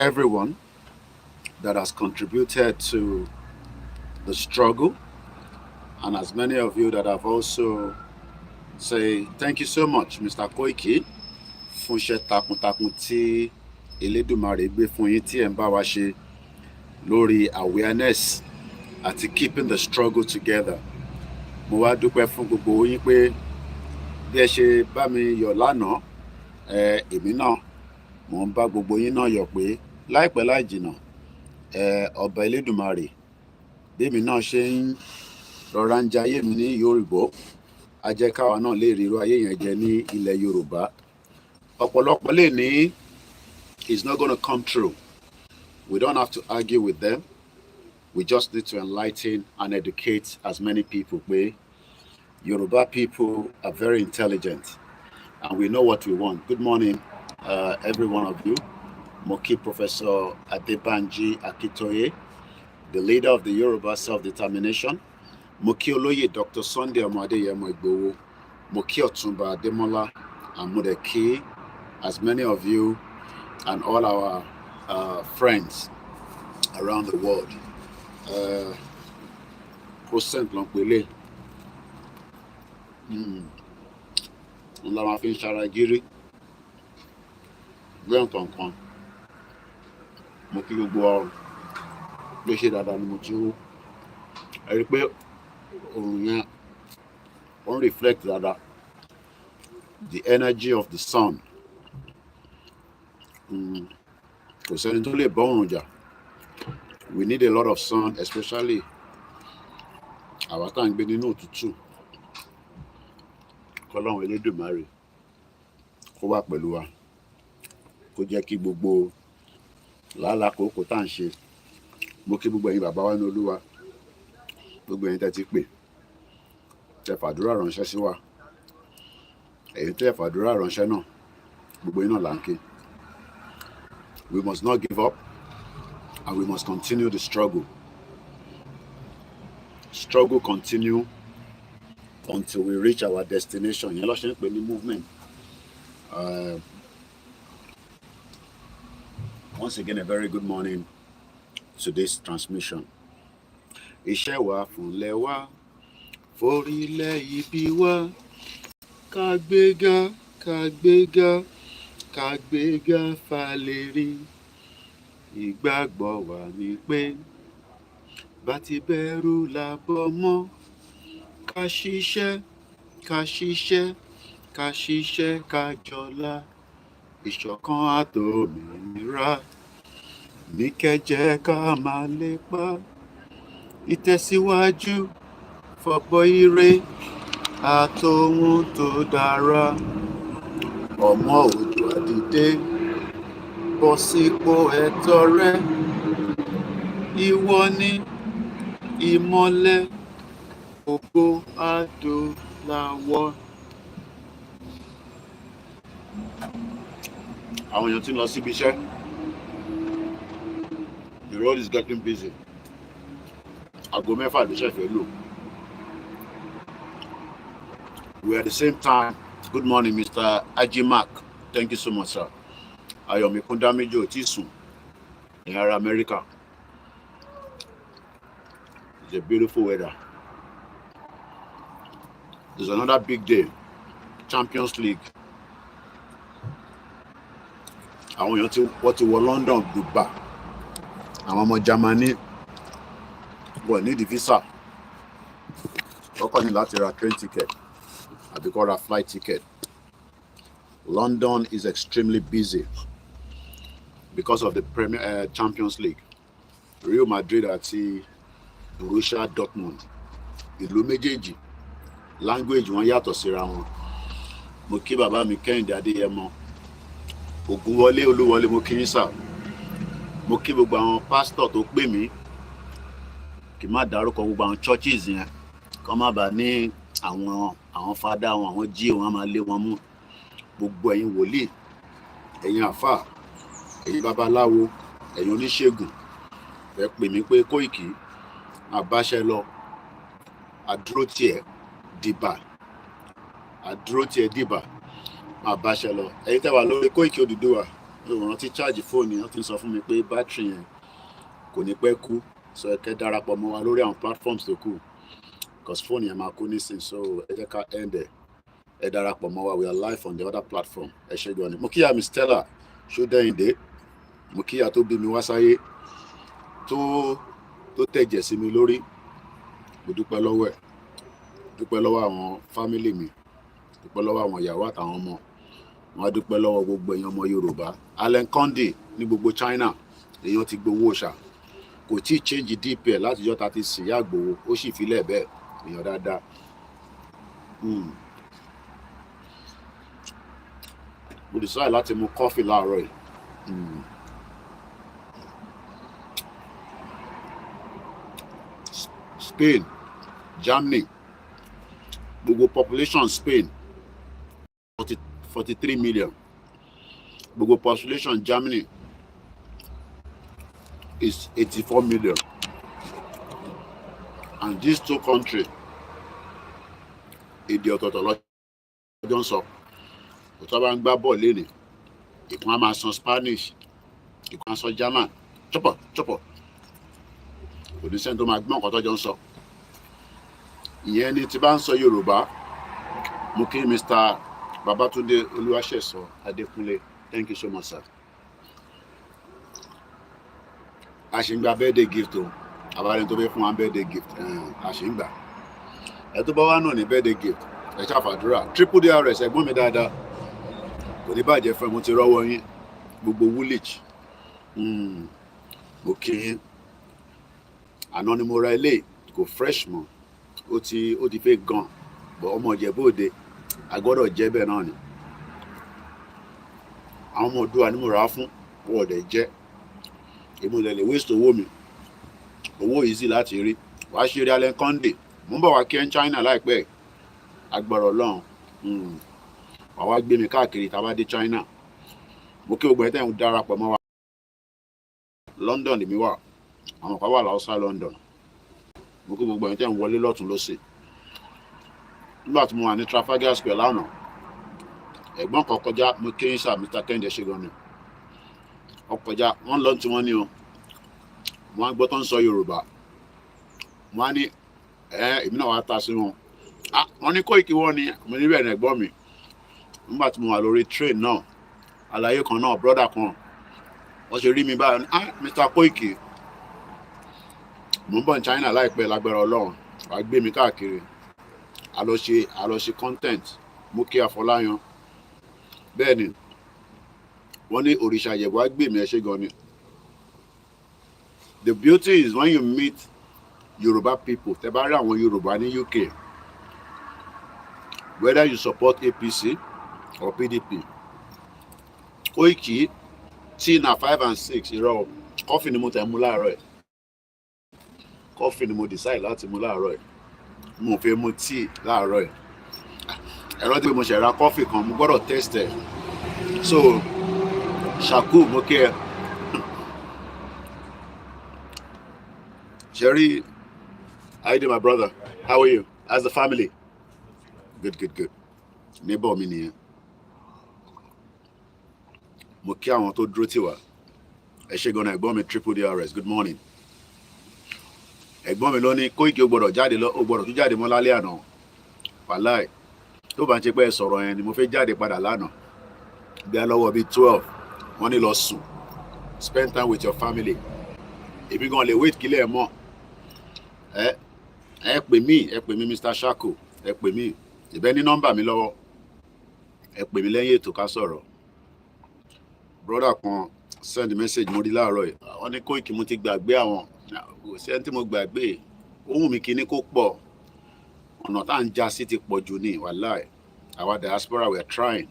everyone that has contributed to the struggle, and as many of you that have also say thank you so much, Mr. Koiki, fún iṣẹ́ takuntakun tí Elédùmarè gbé fún yín tí ẹ̀ ń bá wa ṣe lórí awareness àti keeping the struggle together. Mo wá dúpẹ́ fún gbogbo yín pé bí ẹ ṣe bá mi yọ̀ lánàá, èmi náà mò ń bá gbogbo yín náà yọ̀ pé láìpẹ́ láì jìnnà ọba Elédùmarè bí èmi náà ṣe ń rọra ń jayé mi ní Yorùbá, a jẹ́ káwa náà lè rí irú ayé yẹn jẹ ní ilẹ̀ Yorùbá. Ọ̀pọ̀lọpọ̀ lè ní it's not going to come true. We don't have to argue with them. We just need to enlighten and educate as many people. Yoruba people are very intelligent and we know what we want. Good morning, every one of you. Moki Professor Adebanji Akitoye, the leader of the Yoruba Self-Determination. Moki Oloye Dr. Sunday Amadeyemo Igboho. Moki Otunba Ademola and Mudeki, as many of you and all our friends around the world. Percent Lonkwele. Nla fin Sharagiri. Grand Tonkan. Mo kí gbogbo ọ ló ṣe dáadáa ni mo ti wú. Ẹ rí pé òun yẹn ó ń reflect dáadáa the energy of the sun. Kò sẹ́ni tó lè bọ́ òrùn jà. We need a lot of sun, especially àwa tá ń gbé nínú òtútù. K'Ọlọ́run Elédùmarè kó wà pẹ̀lú wa, kó jẹ́ kí gbogbo làálàá kòókò tá à ń ṣe. Mo kí gbogbo ẹ̀yin bàbá wa ní Olúwa, gbogbo ẹ̀yin tẹ́ ti pè, tẹ́ fàdúrà ránṣẹ́ sí wa, ẹ̀yin tẹ́ fàdúrà ránṣẹ́ náà, gbogbo yín náà là ń ké. We must not give up and we must continue the struggle. Struggle continue until we reach our destination. Yẹn ló ṣe ń pè ní movement. Once again, a very good morning to this transmission. Iṣẹ́ wa fúnlẹ̀ wa, forílẹ̀ ibi wa, ká gbéga, ká gbéga, ká gbéga fàlérí. Ìgbàgbọ́ wa ni pé bá ti bẹ̀rù làbọ̀ mọ́, ká ṣiṣẹ́, ká ṣiṣẹ́, ká ṣiṣẹ́, ká jọlá. Ìṣọ̀kan àtòmìnira ní kẹ́jẹ́ ká máa lépa. Ìtẹ̀síwájú fọ̀pọ̀ ire àtòhun tó dára. Ọmọ Oòduà dìde, bọ́ sípò ẹ̀tọ́ rẹ. Ìwọ ni ìmọ́lẹ̀ ògo adúláwọ̀. Àwọn èèyàn ti ń lọ síbi iṣẹ́. The road is getting busy. Aago mẹ́fà ló ṣẹ̀fẹ̀ lò. We at the same time. Good morning, Mr. Ajimak. Thank you so much, sir. Ayomi Kundamiji ò tí sùn ní ará America. It's a beautiful weather. There's another big day, Champions League. Àwọn èèyàn tí wọ́n ti wọ London Dubai. Àwọn ọmọ Germany wọ́n ní the visa. Wọ́n kàn ní láti ra train ticket àbí kó ra flight ticket. London is extremely busy because of the Premier Champions League. Real Madrid àti Borussia Dortmund. Ìlú méjèèjì, language wọn yàtọ̀ síra wọn. Mo kí bàbá mi Kẹ́hìndé Adéyẹmọ. Ògúnwọlé Olúwọlé mo kí yín sà. Mo kí gbogbo àwọn pastor tó pè mí. Kì má dárúkọ gbogbo àwọn churches yẹn. Kọ́ má bàa ní àwọn fada àwọn jí wọn máa lé wọn mú. Gbogbo ẹ̀yin wòlíì, ẹ̀yin àfáà, ẹ̀yin babaláwo, ẹ̀yin oníṣègùn, ẹ pè mí pé Koiki àbáṣẹ lọ, àdúró tiẹ̀ dìbà, àdúró tiẹ̀ dìbà, àbáṣẹ lọ. Ẹ̀yin tẹ́ wà lórí Koiki Odùduwà, òun ti charge fóònù yẹn, ó ti ń sọ fún mi pé bátìrì yẹn kò ní pẹ́ kú, so ẹ kẹ́ darapọ̀ mọ́ wa lórí àwọn platforms tó kù because fóònù yẹn máa kú nísìn, so ẹ jẹ́ ká end ẹ darapọ̀ mọ́ wa, we are live on the other platform. Ẹ ṣé gan ni. Mo kíyà mi Stella Ṣódẹ́yìndé, mo kíyà tó bí mi wá sáyé, tó tẹ̀jẹ̀ sí mi lórí, mo dúpẹ́ lọ́wọ́ ẹ̀, dúpẹ́ lọ́wọ́ àwọn fámìlì mi, dúpẹ́ lọ́wọ́ àwọn ìyàwó àtàwọn ọmọ, wọ́n dúpẹ́ lọ́wọ́ gbogbo èèyàn ọmọ Yorùbá. Allen Conde ní gbogbo China, èèyàn ti gbowó ṣá, kò tí ì change DP láti jọ́ ta ti sì yá gbowó, ó sì filẹ̀ bẹ́ẹ̀, èèyàn dáadáa. Mo decide láti mu coffee láàárọ̀ yìí. Spain, Germany, gbogbo population Spain 43 million, gbogbo population Germany is 84 million, and these two countries èdè ọ̀tọ̀ọ̀tọ̀ lọ́jọ́ ń sọ. Tó bá ń gbá bọ́ọ̀lù lẹ́nìí, ìkan á máa sọ Spanish, ìkan á sọ German, chọ́pọ̀ kò ní sẹ́ni tó máa gbọ́n nǹkan tọ́jọ́ ń sọ. Ìyẹn ni tí bá ń sọ Yorùbá, mo kí Mr. Babatunde Olúwaṣẹ̀san Adékúnlé, thank you so much sir. A ṣì ń gba birthday gift o, àbálẹ̀ tó fẹ́ fún wa birthday gift, a ṣì ń gbà. Ẹ tó bá wà náà ní birthday gift, ẹ ṣàfàdúrà. Triple DRS ẹ̀gbọ́n mi dáadáa, kò ní bàjẹ́ fún ẹ, mo ti rọ́wọ́ yín gbogbo woolwich, mo kí yín. Àná ni mo ra ilé, kò fresh mọ́, ó ti fẹ́ gan, bọ̀ ọmọ Ìjẹ̀bú Òde, a gbọ́dọ̀ jẹ́ bẹ́ẹ̀ náà ni. Àwọn ọmọ Oòduà ni mo rà á fún, wọ́n dẹ̀ jẹ́. Èmi ò lè waste owó mi, owó easy láti rí. Wàá ṣe rí Allen Conde, mo ń bọ̀ wá kí ẹ ń China láìpẹ́, agbára Ọlọ́run. Wàá wá gbé mi káàkiri tá a bá dé China. Mo kí gbogbo ẹ̀ tẹ́ ń darapọ̀ mọ́ wa. London lèmi wà, àwọn kan wà láwùsá London. Mo kí gbogbo ẹ̀ tẹ́ ń wọlé lọ́tún lọ́sẹ̀. Nígbà tí mo wà ní Trafalgar Square lánàá, ẹ̀gbọ́n kan kọjá, mo kí sà Mr. Kẹ́hìndé ṣe gan ni. Ọkọjá, wọ́n lọ tí wọ́n ní o. Wọ́n á gbọ́ tó ń sọ Yorùbá. Wọ́n á ní, èmi náà wá ta sí wọn. Wọ́n ní Koiki wọ́n ni, mo ní bẹ́ẹ̀ ni ẹ̀gbọ́n mi. Nígbà tí mo wà lórí train náà, àlàyé kan náà, brother kan, wọ́n ṣe rí mi báyìí, Mr. Koiki, mo ń bọ̀ ní China láìpẹ́ lágbára Ọlọ́run, wàá gbé mi káàkiri, a lọ ṣe content, mo kí Afọláyan. Bẹ́ẹ̀ ni, wọ́n ní òrìṣà Ìjẹ̀bú á gbé mi, ẹ ṣé gan ni. The beauty is when you meet Yoruba people, tẹ́ bá rí àwọn Yorùbá ní UK, whether you support APC or PDP, Koiki, tea na 5 and 6, irọ́, coffee ni mo tẹ̀ mú láàárọ̀ ẹ̀. Coffee ni mo decide láti mú láàárọ̀ ẹ̀. Mo fẹ́ mu tea láàárọ̀ ẹ̀. Ẹ̀rọ tí mo ṣe ra coffee kan, mo gbọ́dọ̀ test ẹ̀. So, Shaku, mo kí ẹ. Jerry, how you doing, my brother? How are you? How's the family? Good. Neighbor mi nìyẹn. Mo kí àwọn tó dúró tì wá. Ẹ ṣé gan-an ẹ̀gbọ́n mi Triple DRS, good morning. Ẹ̀gbọ́n mi ló ní Koiki ó gbọ́dọ̀ tún jáde mọ́ lálẹ́ àná. Wàláì, tó bá ń ṣe pé ẹ sọ̀rọ̀ yẹn ni mo fẹ́ jáde padà lánàá. Bí a lọ́wọ́ bíi 12, wọ́n ní lọ sùn. Spend time with your family. Èmi gan lè wait kílẹ̀ mọ́. Ẹ pè mí Mr. Shako, ẹ pè mí. Ìbẹ́ ní nọ́mbà mi lọ́wọ́. Ẹ pè mí lẹ́yìn ètò ká sọ̀rọ̀. Brother kan send message mo rí láàárọ̀ yìí. Wọ́n ní Koiki mo ti gbàgbé àwọn. Kò sí ẹni tí mo gbàgbé. Ohun mi kì í ní kó pọ̀. Ọ̀nà tá à ń já sí ti pọ̀ jù ní wàláì. Our diaspora we are trying.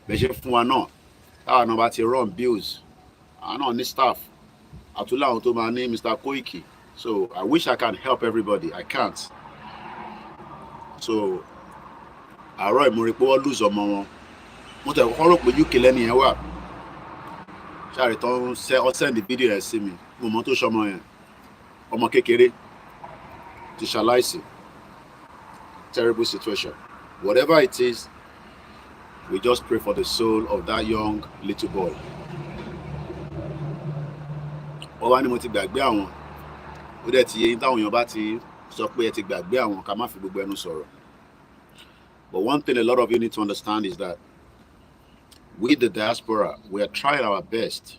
Bẹ́ẹ̀ ṣe fún wa náà. Táwa náà bá ti run bills. Àwọn náà ní staff. Àtúlẹ̀ àwọn tó máa ní Mr. Koiki. So I wish I can help everybody. I can't. So àárọ̀ ìmúrí pé wọ́n lose ọmọ wọn. Mo tẹ̀ kọ́ rò pé UK lẹ́ni yẹn wà. Ṣáàrì tó ń send video ẹ̀ sí mi. Mo mọ tó ṣọmọ yẹn. Ọmọ kékeré ti ṣaláìsí. Terrible situation. Whatever it is, We just pray for the soul of that young little boy. Ó wá ní mo ti gbàgbé àwọn. Ó dẹ̀ ti yé yín táwọn èèyàn bá ti sọ pé ẹ ti gbàgbé àwọn ká má fi gbogbo ẹnu sọ̀rọ̀. But one thing a lot of you need to understand is that we, the diaspora, we are trying our best.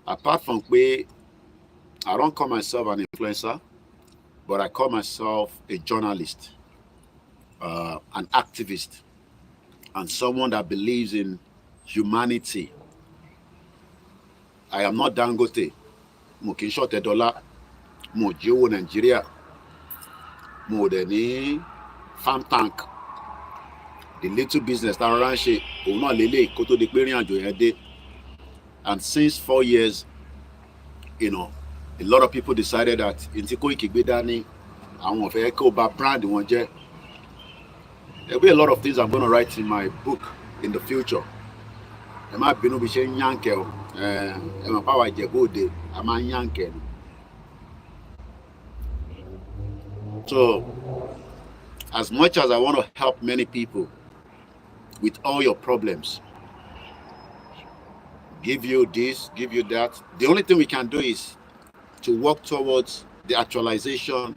Apart from pé, I don't call myself an influencer, but I call myself a journalist, an activist, and someone that believes in humanity. I am not Dangote. Mo kì í ṣọ̀tẹ̀ dọ́là. Mo jí owó Nigeria. Mo dẹ̀ ní farm tank. The little business that run ṣe òun náà lélẹ̀ kó tó di pé rìn àjò yẹn dé. And since 4 years, you know, a lot of people decided that ntí Koiki gbé dání àwọn ò fẹ́ kó bà brand wọn jẹ́. There will be a lot of things I'm going to write in my book in the future. Ẹ má bínú bí ṣe ń yànkẹ́ o. Ẹ mọ̀ pàwọ́ Ìjẹ̀bú Òde, a máa ń yànkẹ́ ni. So, as much as I want to help many people with all your problems, give you this, give you that, the only thing we can do is to work towards the actualization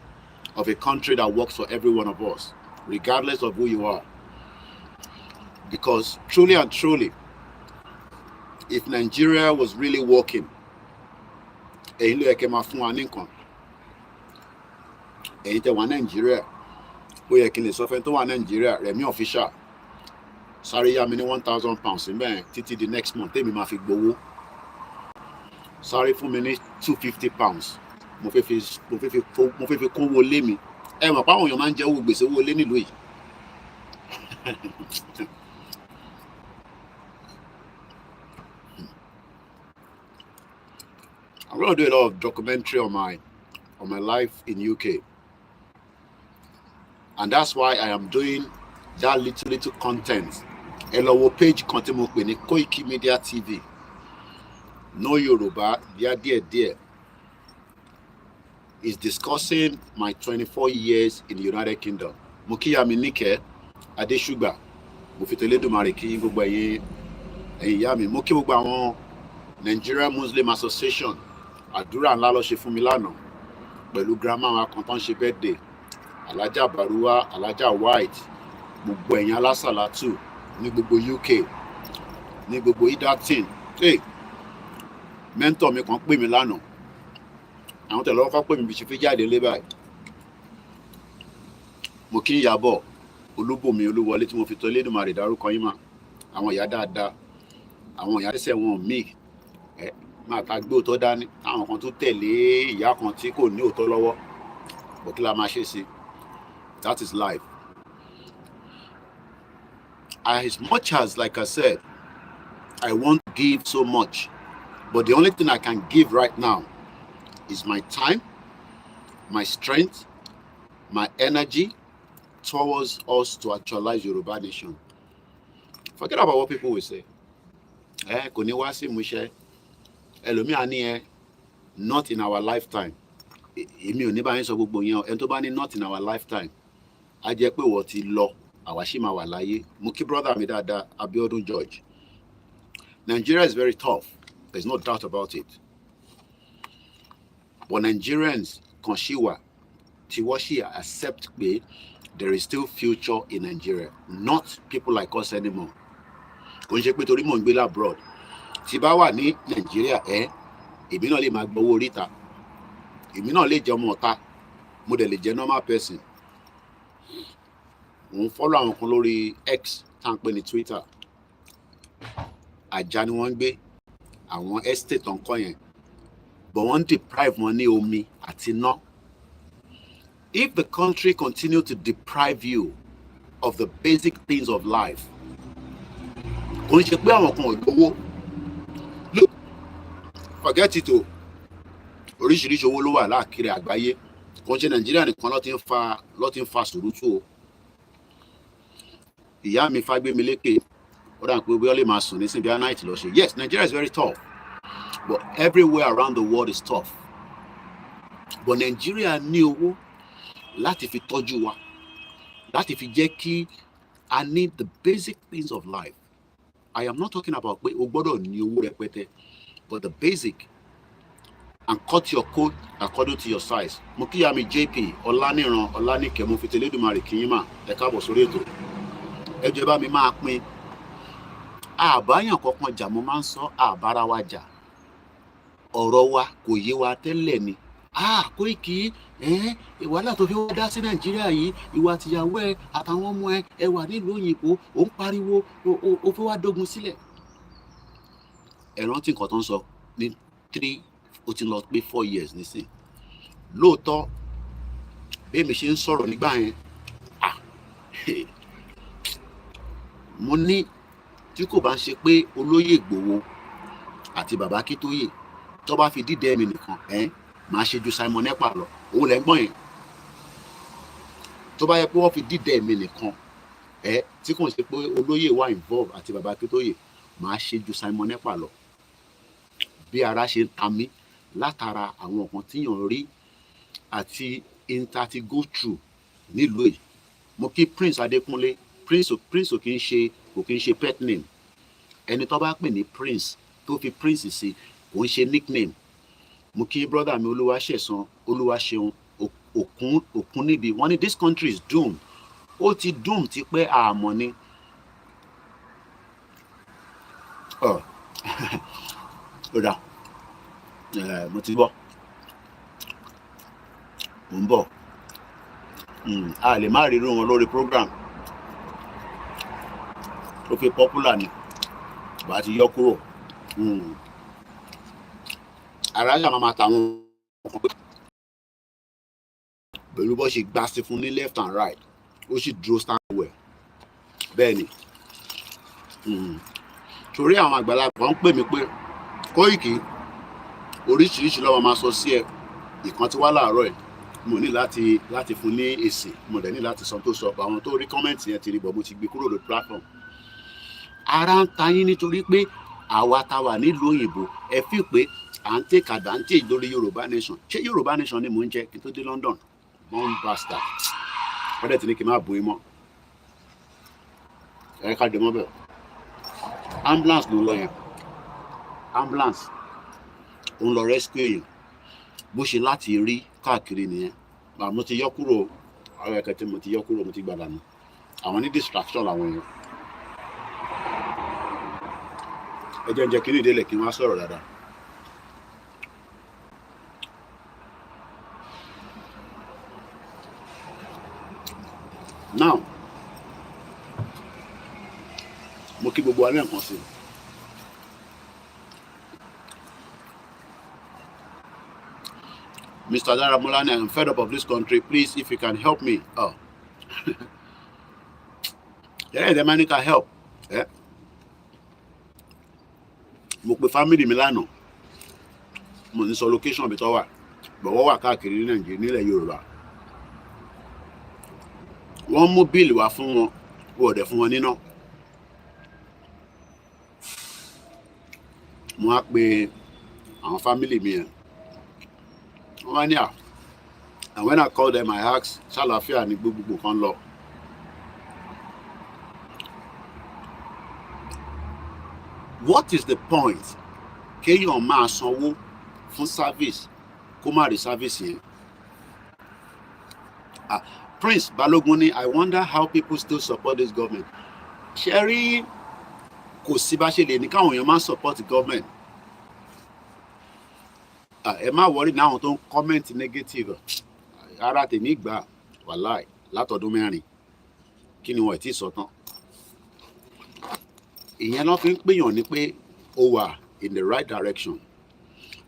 of a country that works for every one of us, regardless of who you are. Because truly and truly, if Nigeria was really working, èyí ló yẹ kẹ́ máa fún wa ní nǹkan. Èyí tẹ́ wà Nigeria, ó yẹ kí n lè sọ fẹ́ tó wà Nigeria, Rẹ̀mí official, sáré yá mi ní £1,000 níbẹ̀ títí di next month tèmi máa fi gbowó. Sáré fún mi ní £250. Mo fẹ́ fi kówó lé mi. Ẹ mọ̀ pé àwọn èèyàn máa ń jẹ owó gbèsè owó lé nílùú yìí. I'm going to do a lot of documentary on my life in UK. And that's why I am doing that little content. Ẹ lọ wo page kan tí mo pè ní Koikimedia TV. No Yoruba, díẹ̀. Is discussing my 24 years in the United Kingdom. Mo kí ya mi níkẹ́ Adéṣùgbà. Mo fi tẹ̀lédùmarè kí gbogbo ẹ̀yin ìyá mi. Mo kí gbogbo àwọn Nigerian Muslim Association. Àdúrà ńlá ló ṣe fún mi lánàá pẹ̀lú grandma wa kan tó ń ṣe birthday. Alájà Baruwa, Alájà White, gbogbo ẹ̀yin alásàlátù ní gbogbo UK, ní gbogbo Idatin. Hey, mentor mi kan pè mí lánàá. Àwọn tẹ̀lé ọkọ̀ pè mí bí ṣe fi jáde lé báyìí. Mo kí ń Yábọ̀ Olúbùnmi Olúwọlé tí mo fi tó Elédùmarè dárúkọ yín mà. Àwọn ìyá dáadáa, àwọn ìyá tẹ̀sẹ̀ wọn míì. Máa ta gbé òótọ́ dání. Àwọn kan tó tẹ̀lé ìyá kan tí kò ní òótọ́ lọ́wọ́. Bọ̀ kí la máa ṣe sí? That is life. As much as, like I said, I want to give so much, but the only thing I can give right now is my time, my strength, my energy towards us to actualize Yoruba nation. Forget about what people will say. Kò ní wá sí ìmúṣẹ. Ẹlòmíà ní not in our lifetime. Èmi ò ní bá yín sọ gbogbo yẹn o. Ẹni tó bá ní not in our lifetime, á jẹ́ pé wọ́n ti lọ, àwa ṣì máa wà láyé. Mo kí brother mi dáadáa, Abiodun George. Nigeria is very tough. There's no doubt about it. But Nigerians kan ṣì wà tí wọ́n ṣì accept pé there is still future in Nigeria. Not people like us anymore. Kò ń ṣe pé torí mò ń gbé abroad. Tí bá wà ní Nigeria, èmi náà lè máa gbowó oríta. Èmi náà lè jẹ́ ọmọ ọ̀tá. Mo dẹ̀ lè jẹ́ normal person. Mo ń follow àwọn kan lórí X tá ń pè ní Twitter. Àjà ni wọ́n ń gbé. Àwọn estate tó ń kọ́ yẹn. But wọ́n deprive wọn ní omi àti iná. If the country continue to deprive you of the basic things of life, kò ń ṣe pé àwọn kan ò lówó. Look, forget it o. Oríṣiríṣi owó ló wà láàkiri àgbáyé. Kò ń ṣe Nàìjíríà nìkan ló ti ń fa sùúrùtù o. Ìyá mi Fágbémi lékè, ó dà pé bí wọ́n lè máa sùn ní síbi night lọ ṣe. Yes, Nigeria is very tough, but everywhere around the world is tough. But Nigeria ní owó láti fi tọ́jú wa, láti fi jẹ́ kí I need the basic things of life. I am not talking about pé o gbọ́dọ̀ ní owó rẹpẹtẹ, but the basic, and cut your coat according to your size. Mo kí ya mi JP Ọláníran Ọlánìkẹ́ mo fi tẹlẹ́dùmarè kí yín mà ẹ káàbọ̀ sórí ètò. Ẹ jọ̀ọ́ bá mi máa pín. Àbáyàn kankan jà mo máa ń sọ àbára wa jà. Ọ̀rọ̀ wa kò yé wa tẹ́lẹ̀ ni. Koiki ìwàhálà tó fi wá dá sí Nàìjíríà yìí, ìwà àtìyàwó ẹ àtàwọn ọmọ ẹ wà nílùú òyìnbó, ó ń pariwo, ó fi wá dógun sílẹ̀. Ẹ rántí nǹkan tó ń sọ ní 4 years nísìn. Lóòótọ́ bí mi ṣe ń sọ̀rọ̀ nígbà yẹn, mo ní tí kò bá ń ṣe pé olóyè Ìgbòho àti bàbá Akíntóyè tó bá fi dídẹ mi nìkan máa ṣe ju Simon Ekpa lọ, òun lẹ́ ń gbọ́n yẹn. Tó bá yẹ pé wọ́n fi dídẹ mi nìkan tí kò ń ṣe pé olóyè wà involve àti bàbá Akíntóyè, máa ṣe ju Simon Ekpa lọ. Bí ara ṣe ń ta mí látara àwọn nǹkan tíyàn rí àti intati go through nílùú yìí. Mo kí Prince Adékúnlé. Prince ò kì í ṣe pet name. Ẹni tó bá pè ní Prince tó fi Prince sí kò ń ṣe nickname. Mo kí brother mi Olúwaṣeun òkun níbi. Wọ́n ní this country is doomed. Ó ti doom ti pẹ́ àmọ́ ni. Ó dà, mo ti gbọ́. Mo ń bọ̀. A lè má rí irú wọn lórí program. Ó fi popular ni, bá ti yọ kúrò. Ara ṣàmà máa tàwọn pẹ̀lú bó ṣe gbá sí fún ní left and right, ó sì dúró stand well. Bẹ́ẹ̀ ni, torí àwọn àgbàlagbà ń pè mí pé Koiki oríṣiríṣi lọ́wọ́ máa sọ sí ẹ. Ìkan tí wá láàárọ̀ ẹ̀, mo ní láti fún ní èsì, mo dẹ̀ ní láti sọ tó sọ. Àwọn tó rí kọ́mẹ̀ntì yẹn ti rí bọ̀, mo ti gbé kúrò lórí platform. Ara ń ta yín nítorí pé àwa tá wà nílùú òyìnbó ẹ fi pé à ń take advantage lórí Yorùbá nation. Ṣé Yorùbá nation ni mò ń jẹ kí n tó dé London? Born bastard. Wọ́n dẹ̀ ti ní kí n má bu imọ́. Ẹ ká dé mọ́ bẹ́ẹ̀. Ambulance ló ń lọ yẹn. Ambulance ó ń lọ rescue yẹn. Bó ṣe láti rí káàkiri nìyẹn. Mo ti yọ kúrò, àwọn ẹ̀kẹ́tẹ́ mo ti yọ kúrò, mo ti gbàdá nù. Àwọn ní distraction làwọn èèyàn. Ẹ jẹ́ ń jẹ́ kí ní ìdílé kí n wá sọ̀rọ̀ dáadáa. Now, mo kí gbogbo alẹ́ nǹkan sí. Mr. Daramolani, I'm fed up of this country. Please, if you can help me. The man can help. Mo pe family mi lánàá. Mo ní sọ location bí tó wà. Bọ̀wọ́ wà káàkiri ní Nàìjíríà nílẹ̀ Yorùbá. Wọ́n mú bíìlì wá fún wọn, wọ́n dẹ̀ fún wọn níná. Mo á pe àwọn family mi yẹn. Wọ́n wá ní and when I call them, I ask, ṣàlàáfíà ní gbogbo kan lọ. What is the point? Kéèyàn máa sanwó fún service kó má rí service yẹn. Prince Balogun ni, I wonder how people still support this government. Ṣẹ́rí kò sí bá ṣe lè ní káwọn èèyàn máa support government. Ẹ má worry ní àwọn tó ń comment negative. Ara tèmi gbà wàláì látọdún 4 kí ni wọ́n ti sọ tán. Ìyẹn ló fi ń pèyàn ní pé ó wà in the right direction.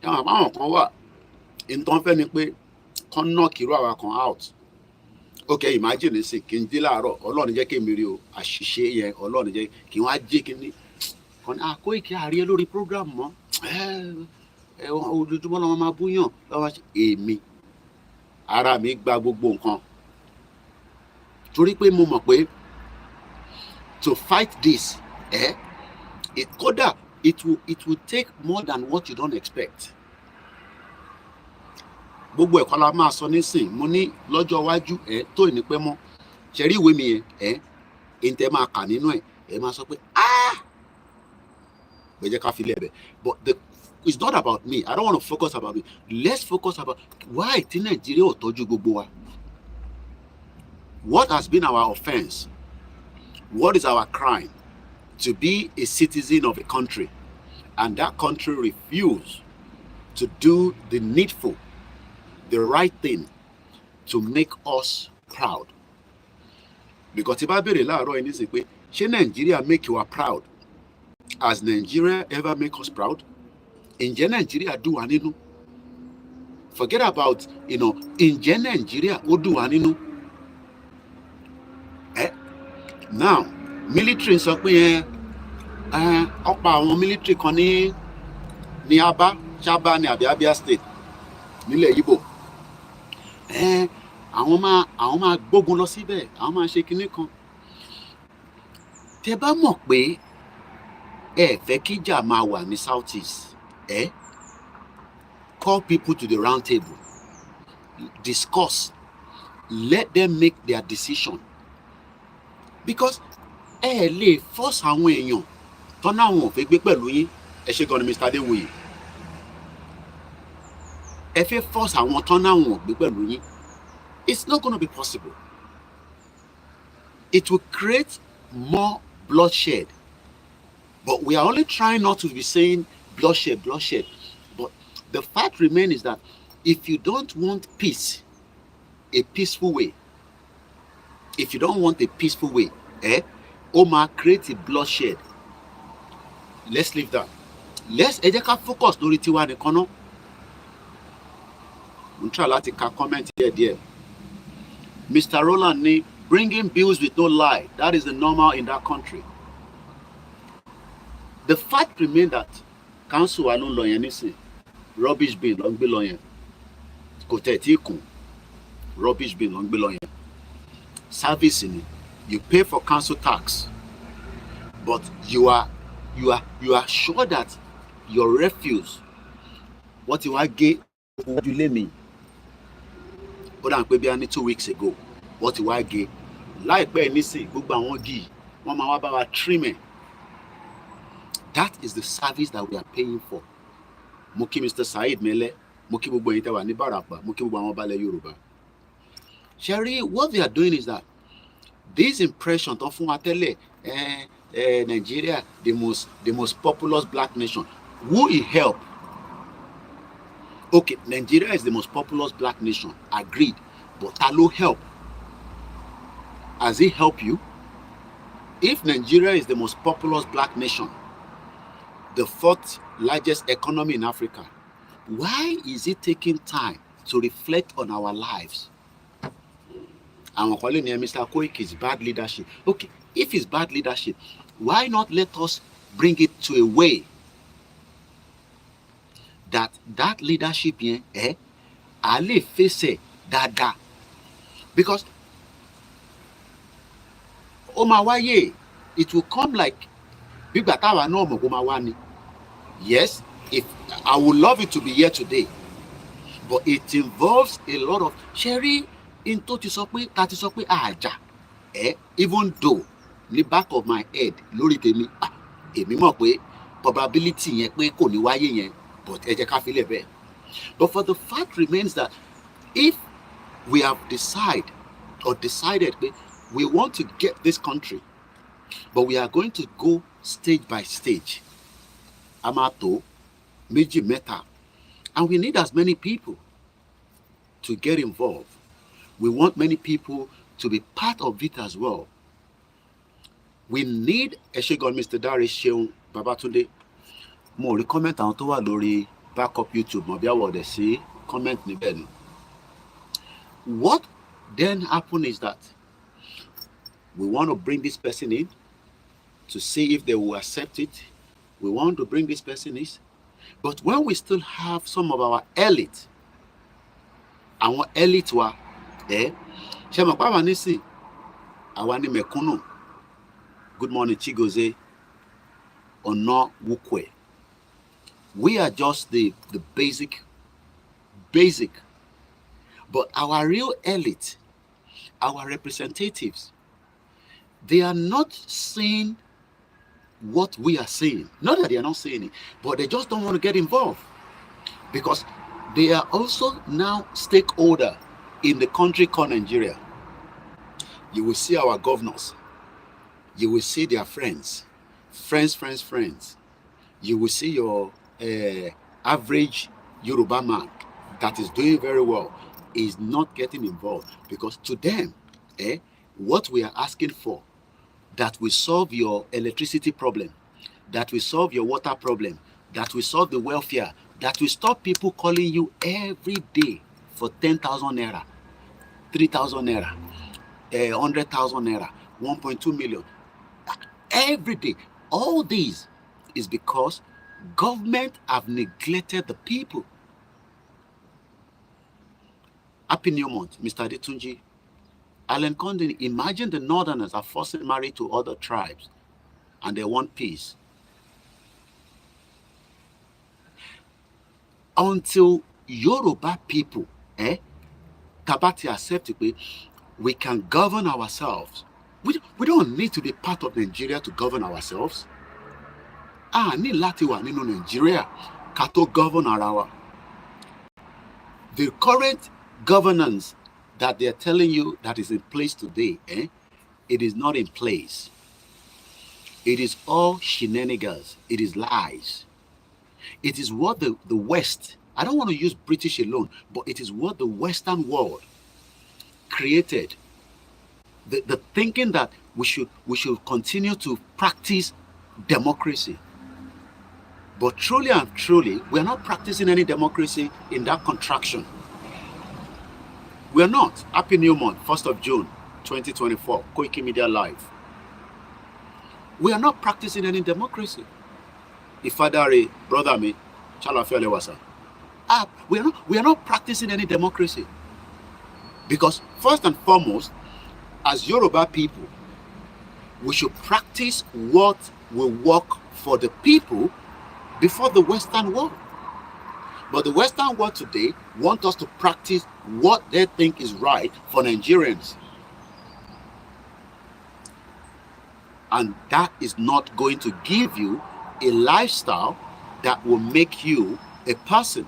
Àwọn kan wà nǹkan fẹ́ ni pé kán knock irú àwa kan out. Okay, imagine sí kí n dé láàárọ̀, Ọlọ́run jẹ́ kí èmi rí o àṣìṣe yẹn, Ọlọ́run jẹ́ kí wọ́n á jẹ́ kí ní kan Koiki àárí lórí program mọ́. Ojoojúmọ́ lọ́wọ́ máa búyàn lọ́wọ́ ṣe èmi. Ara mi gba gbogbo nǹkan. Torí pé mo mọ̀ pé to fight this, it will take more than what you don't expect. Gbogbo ẹ̀kọ́ la máa sọ nísìn, mo ní lọ́jọ́ iwájú tó ní pẹ́ mọ́. Ṣẹ̀rí ìwé mi yẹn, intema kanino e ma sọ pé but it's not about me. I don't want to focus about me. Let's focus about why tí Nigeria ò tọ́jú gbogbo wa. What has been our offense? What is our crime? To be a citizen of a country, and that country refuse to do the needful, the right thing to make us proud. Because if I be láàárọ̀ ẹni sì pé ṣé Nigeria make you proud? Has Nigeria ever make us proud? Ǹjẹ́ Nigeria dùn wá nínú? Forget about, ǹjẹ́ Nigeria ó dùn wá nínú? Now, military sọ pé ọ̀pọ̀ àwọn military kan ní Aba, Chaba ní Abia State, nílẹ̀ Igbo. Àwọn máa gbógun lọ síbẹ̀, àwọn máa ṣe kinní kan. Tẹ́ bá mọ̀ pé ẹ fẹ́ kíjà máa wà ní South East, call people to the round table, discuss, let them make their decision. Because lè force àwọn èèyàn tọ́nà àwọn ò fẹ́ gbé pẹ̀lú yín. Ẹ ṣé gan ni Mr. Adéwòye. Ẹ fẹ́ force àwọn tọ́nà àwọn ò gbé pẹ̀lú yín. It's not going to be possible. It will create more bloodshed. But we are only trying not to be saying bloodshed. But the fact remains is that if you don't want peace, a peaceful way, if you don't want a peaceful way, Oma create a bloodshed. Let's leave that. Let's focus lórí tiwa nìkan náà. Mo try láti ka comment here. Mr. Roland bringing bills with no lie. That is the normal in that country. The fact remains that council wa ló ń lọ yẹn nísìn. Rubbish bin ló ń gbé lọ yẹn. Kò tẹ̀ tí kùn. Rubbish bin ló ń gbé lọ yẹn. Service ni. You pay for council tax, but you are sure that your refuse, what you are gay, you let me. But I'm maybe 2 weeks ago, what you are gay, like by anything, gbogbo àwọn gi, wọ́n máa wá bá wa trim. That is the service that we are paying for. Mo kí Mr. Saheed Mele, mo kí gbogbo ẹ̀yin tẹ́ wà ní Barapa, mo kí gbogbo àwọn balẹ̀ Yoruba. Sherry, what they are doing is that this impression tó fún wa tẹ́lẹ̀, Nigeria, the most populous black nation. Who it help? Okay, Nigeria is the most populous black nation. Agreed. But ta ló help? Has it helped you? If Nigeria is the most populous black nation, the 4th largest economy in Africa, why is it taking time to reflect on our lives? I'm calling here Mr. Koiki's bad leadership. Okay, if it's bad leadership, why not let us bring it to a way that leadership here, a lè face dáadáa? Because ó máa wáyé, it will come like bígbà táwa náà mọ̀ kó máa wá ni. Yes, if I would love it to be here today, but it involves a lot of Sherry. In tó ti sọ pé àjà, even though ní back of my head lórí tèmi, èmi mọ̀ pé probability yẹn pé kò ní wáyé yẹn, but ẹ jẹ́ ká fi lẹ̀ bẹ́ẹ̀. But for the fact remains that if we have decided pé we want to get this country, but we are going to go stage by stage, amato, méjì mẹ́ta, and we need as many people to get involved. We want many people to be part of it as well. We need Mr. Dare Sheun Babatunde. Mo rí comment àwọn tó wà lórí backup YouTube, mo bí àwọ̀ dẹ̀ sí comment níbẹ̀ ni. What then happened is that we want to bring this person in to see if they will accept it. We want to bring this person in. But when we still have some of our elite wa, ṣe mọ̀ pé àwa nísìn, àwa ní mẹ̀kúnnù. Good morning, Chigoze, Ọ̀nà Wukwe. We are just the basic. But our real elite, our representatives, They are not seeing what we are seeing. Not that they are not seeing it, but they just don't want to get involved because they are also now stakeholder in the country called Nigeria. You will see our governors. You will see their friends. Friends. You will see your average Yoruba man that is doing very well is not getting involved because to them, what we are asking for, that will solve your electricity problem, that will solve your water problem, that will solve the welfare, that will stop people calling you every day for 10,000 naira, 3,000 naira, 100,000 naira, 1.2 million every day. All these is because government have neglected the people. Happy New Month, Mr. Adetunji. Alan Condon, imagine the Northerners are forcing marriage to other tribes and they want peace. Until Yoruba people, Tabati accept it, we can govern ourselves. We don't need to be part of Nigeria to govern ourselves. Ní láti wà nínú Nigeria ká tó govern ara wa. The current governance that they're telling you that is in place today, it is not in place. It is all shenanigans. It is lies. It is what the West, I don't want to use British alone, but it is what the Western world created. The thinking that we should continue to practice democracy. But truly and truly, we are not practicing any democracy in that contraction. We are not. Happy New Month, 1st of June, 2024, Koikimedia Live. We are not practicing any democracy. Ifadari, brother me, Chalafele Wasa. We are not practicing any democracy. Because first and foremost, as Yoruba people, we should practice what will work for the people before the Western world. But the Western world today want us to practice what they think is right for Nigerians. And that is not going to give you a lifestyle that will make you a person.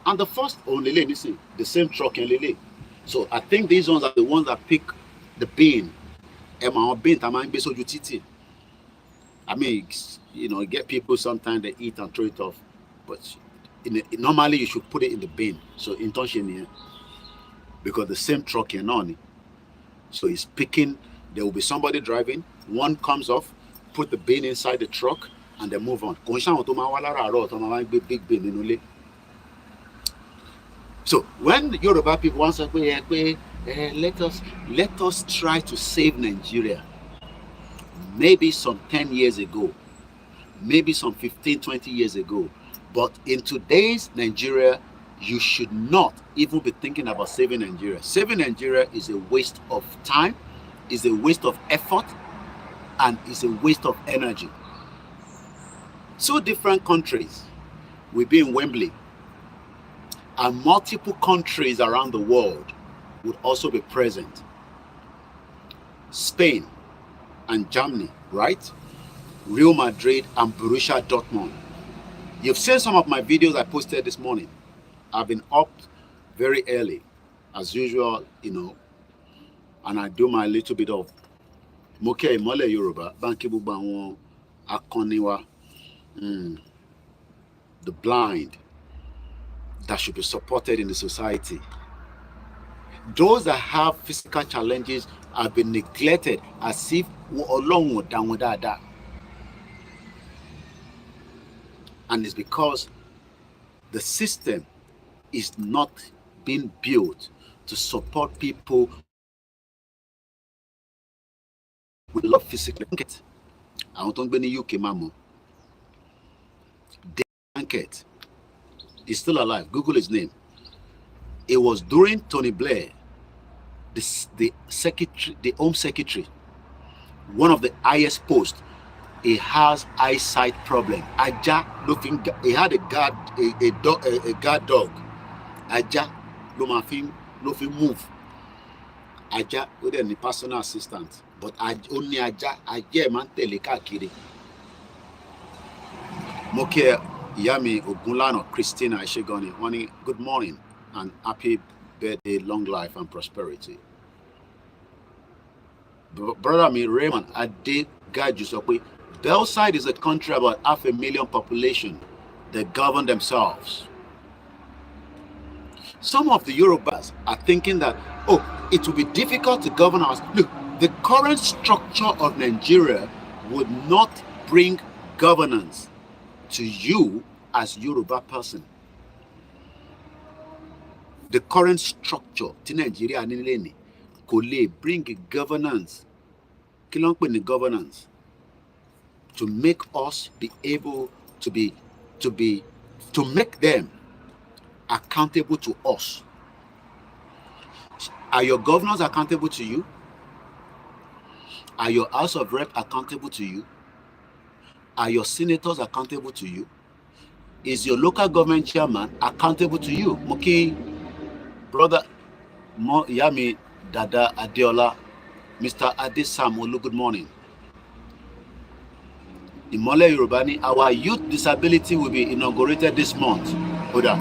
And the first only listen, the same truck and lele. So I think these ones are the ones that pick the bean. I mean, get people sometimes they eat and throw it off, but normally you should put it in the bin. So intention because the same truck you're on, so it's picking. There will be somebody driving. One comes off, put the bin inside the truck, and they move on. Big bin. So when Yoruba people want to say, let us try to save Nigeria. Maybe some 10 years ago, maybe some 15, 20 years ago. But in today's Nigeria, you should not even be thinking about saving Nigeria. Saving Nigeria is a waste of time, is a waste of effort, and is a waste of energy. Two different countries will be in Wembley, and multiple countries around the world would also be present. Spain and Germany, right? Real Madrid and Borussia Dortmund. You've seen some of my videos I posted this morning. I've been up very early, as usual, and I do my little bit of Moke Mole Yoruba, Bankibu Banwo, Akoniwa, the blind that should be supported in the society. Those that have physical challenges have been neglected as if along with that. And it's because the system is not being built to support people with low physical. I don't think any UK mamo. Blanket is still alive. Google his name. It was during Tony Blair, the secretary, the Home Secretary, one of the highest posts. He has eyesight problem. Aja looking. He had a guard dog. Aja, no move. Aja with any personal assistant. but only ajá ẹ̀ máa ń tẹ̀lé káàkiri. Mo kí ìyá mi Ògúnlànà Christina Ẹṣégọ́ni, wọ́n ní good morning and happy birthday, long life and prosperity. Brother mi Raymond Adegaju sọ pé Belside is a country about 500,000 population. They govern themselves. Some of the Yorubas are thinking that, oh, it will be difficult to govern us. Look, the current structure of Nigeria would not bring governance to you as Yoruba person. The current structure to Nigeria could bring governance, governance, to make us be able to make them accountable to us. Are your governors accountable to you? Are your House of Rep accountable to you? Are your senators accountable to you? Is your local government chairman accountable to you? Moki, brother Yami Dada Adeola, Mr. Adesam Olu, good morning. Imole Yorubani, our youth disability will be inaugurated this month. Oda,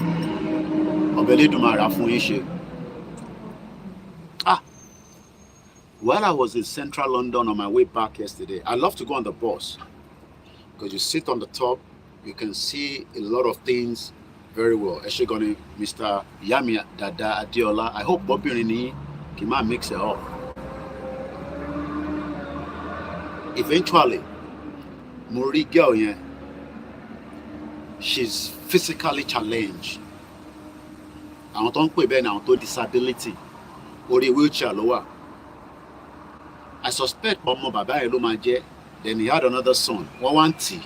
while I was in central London on my way back yesterday, I love to go on the bus because you sit on the top, you can see a lot of things very well. Eshegoni, Mr. Yami Dada Adeola, I hope Bobby Rini can mix it up. Eventually, Mori girl, yeah, she's physically challenged. I don't pay ben to disability or a wheelchair lower. I suspect Omo Baba Elomaje, then he had another son, one T.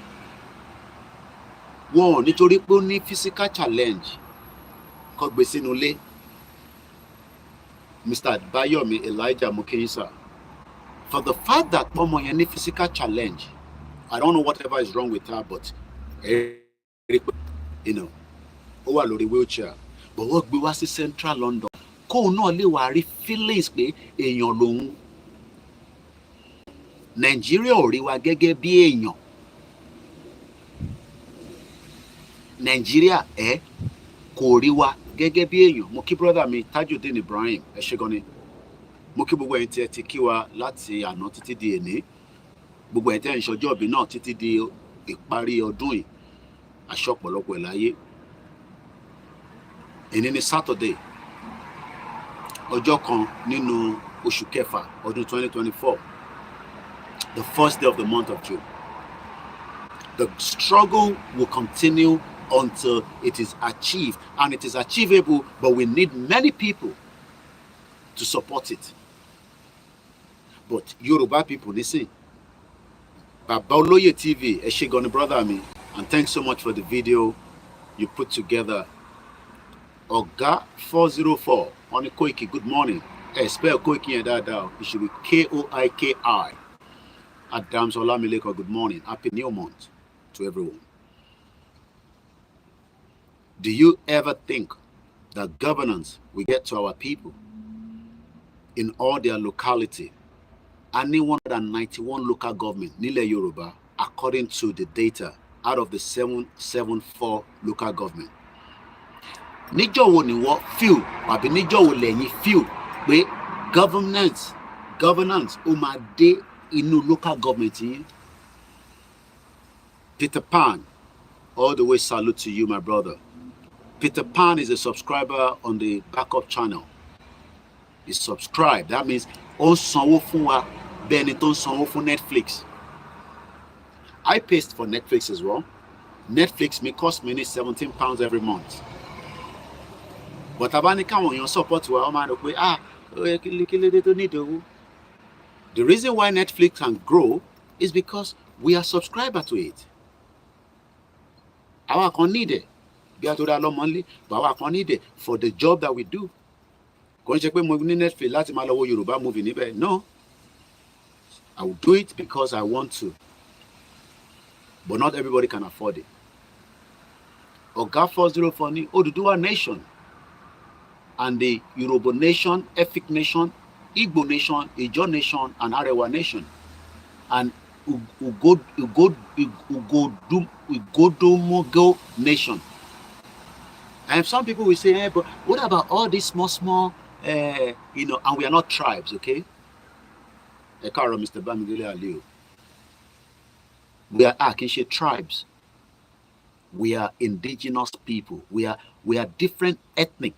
One nítorí pé ó ní physical challenge. Kò gbé sínú ilé. Mr. Bayomi Elijah Mukeyisa. For the fact that Omo yẹn ní physical challenge, I don't know whatever is wrong with her, but you know, ó wà lórí wheelchair. But wọ́n gbé wá sí Central London. Kóun náà lè wá rí feelings pé èèyàn lòun. Nigeria ò rí wa gẹ́gẹ́ bí èèyàn. Nigeria kò rí wa gẹ́gẹ́ bí èèyàn. Mo kí brother mi Tajudeen Ibrahim Ẹṣégọ́ni. Mo kí gbogbo ẹ̀yin tí ẹ ti kí wa láti àná títí di èní. Gbogbo ẹ̀yin tí ẹ ń ṣọjọ́ ìbí náà títí di ìparí ọdún yìí. Aṣọ ọ̀pọ̀lọpọ̀ ẹ̀ láyé. Èní ni Saturday. Ọjọ́ kan nínú oṣù kẹfà ọdún 2024. The first day of the month of June. The struggle will continue until it is achieved, and it is achievable, but we need many people to support it. But Yoruba people, listen. Baba Oloye TV, Ẹṣégọ́ni brother mi, and thanks so much for the video you put together. Oga 404 on Koiki, good morning. Spell Koiki and that it should be Koiki. Adams Olamileko, good morning. Happy New Month to everyone. Do you ever think that governance will get to our people in all their locality? Any 191 local government, Nile Yoruba, according to the data out of the 774 local government. Níjọ́ wo ni wọ́n feel, àbí níjọ́ wo lẹ́yìn feel pé governance ó máa dé inú local government yìí? Peter Pan, all the way salute to you, my brother. Peter Pan is a subscriber on the backup channel. He's subscribed. That means on sanwó fún wa bẹ́ẹ̀ ni tó ń sanwó fún Netflix. I pay for Netflix as well. Netflix may cost me £17 every month. But abani káwọn èèyàn support wa, ọmọ àdó pé kílódé tó need owó. The reason why Netflix can grow is because we are subscriber to it. Our can need it. Bí a tó dá lọ́mọ nlé, but our can need it for the job that we do. Kò ń ṣe pé mo ní Netflix láti máa lọ wo Yorùbá movie níbẹ̀. No. I will do it because I want to. But not everybody can afford it. Oga 404 ní Odùduwà nation and the Yoruba nation, ethnic nation, Igbo nation, Ijo nation, and Arewa nation, and Ugodomogo nation. And some people will say, hey, but what about all these small, and we are not tribes, okay? Mr. Bamidele Aliu. We are Akinche tribes. We are indigenous people. We are different ethnic.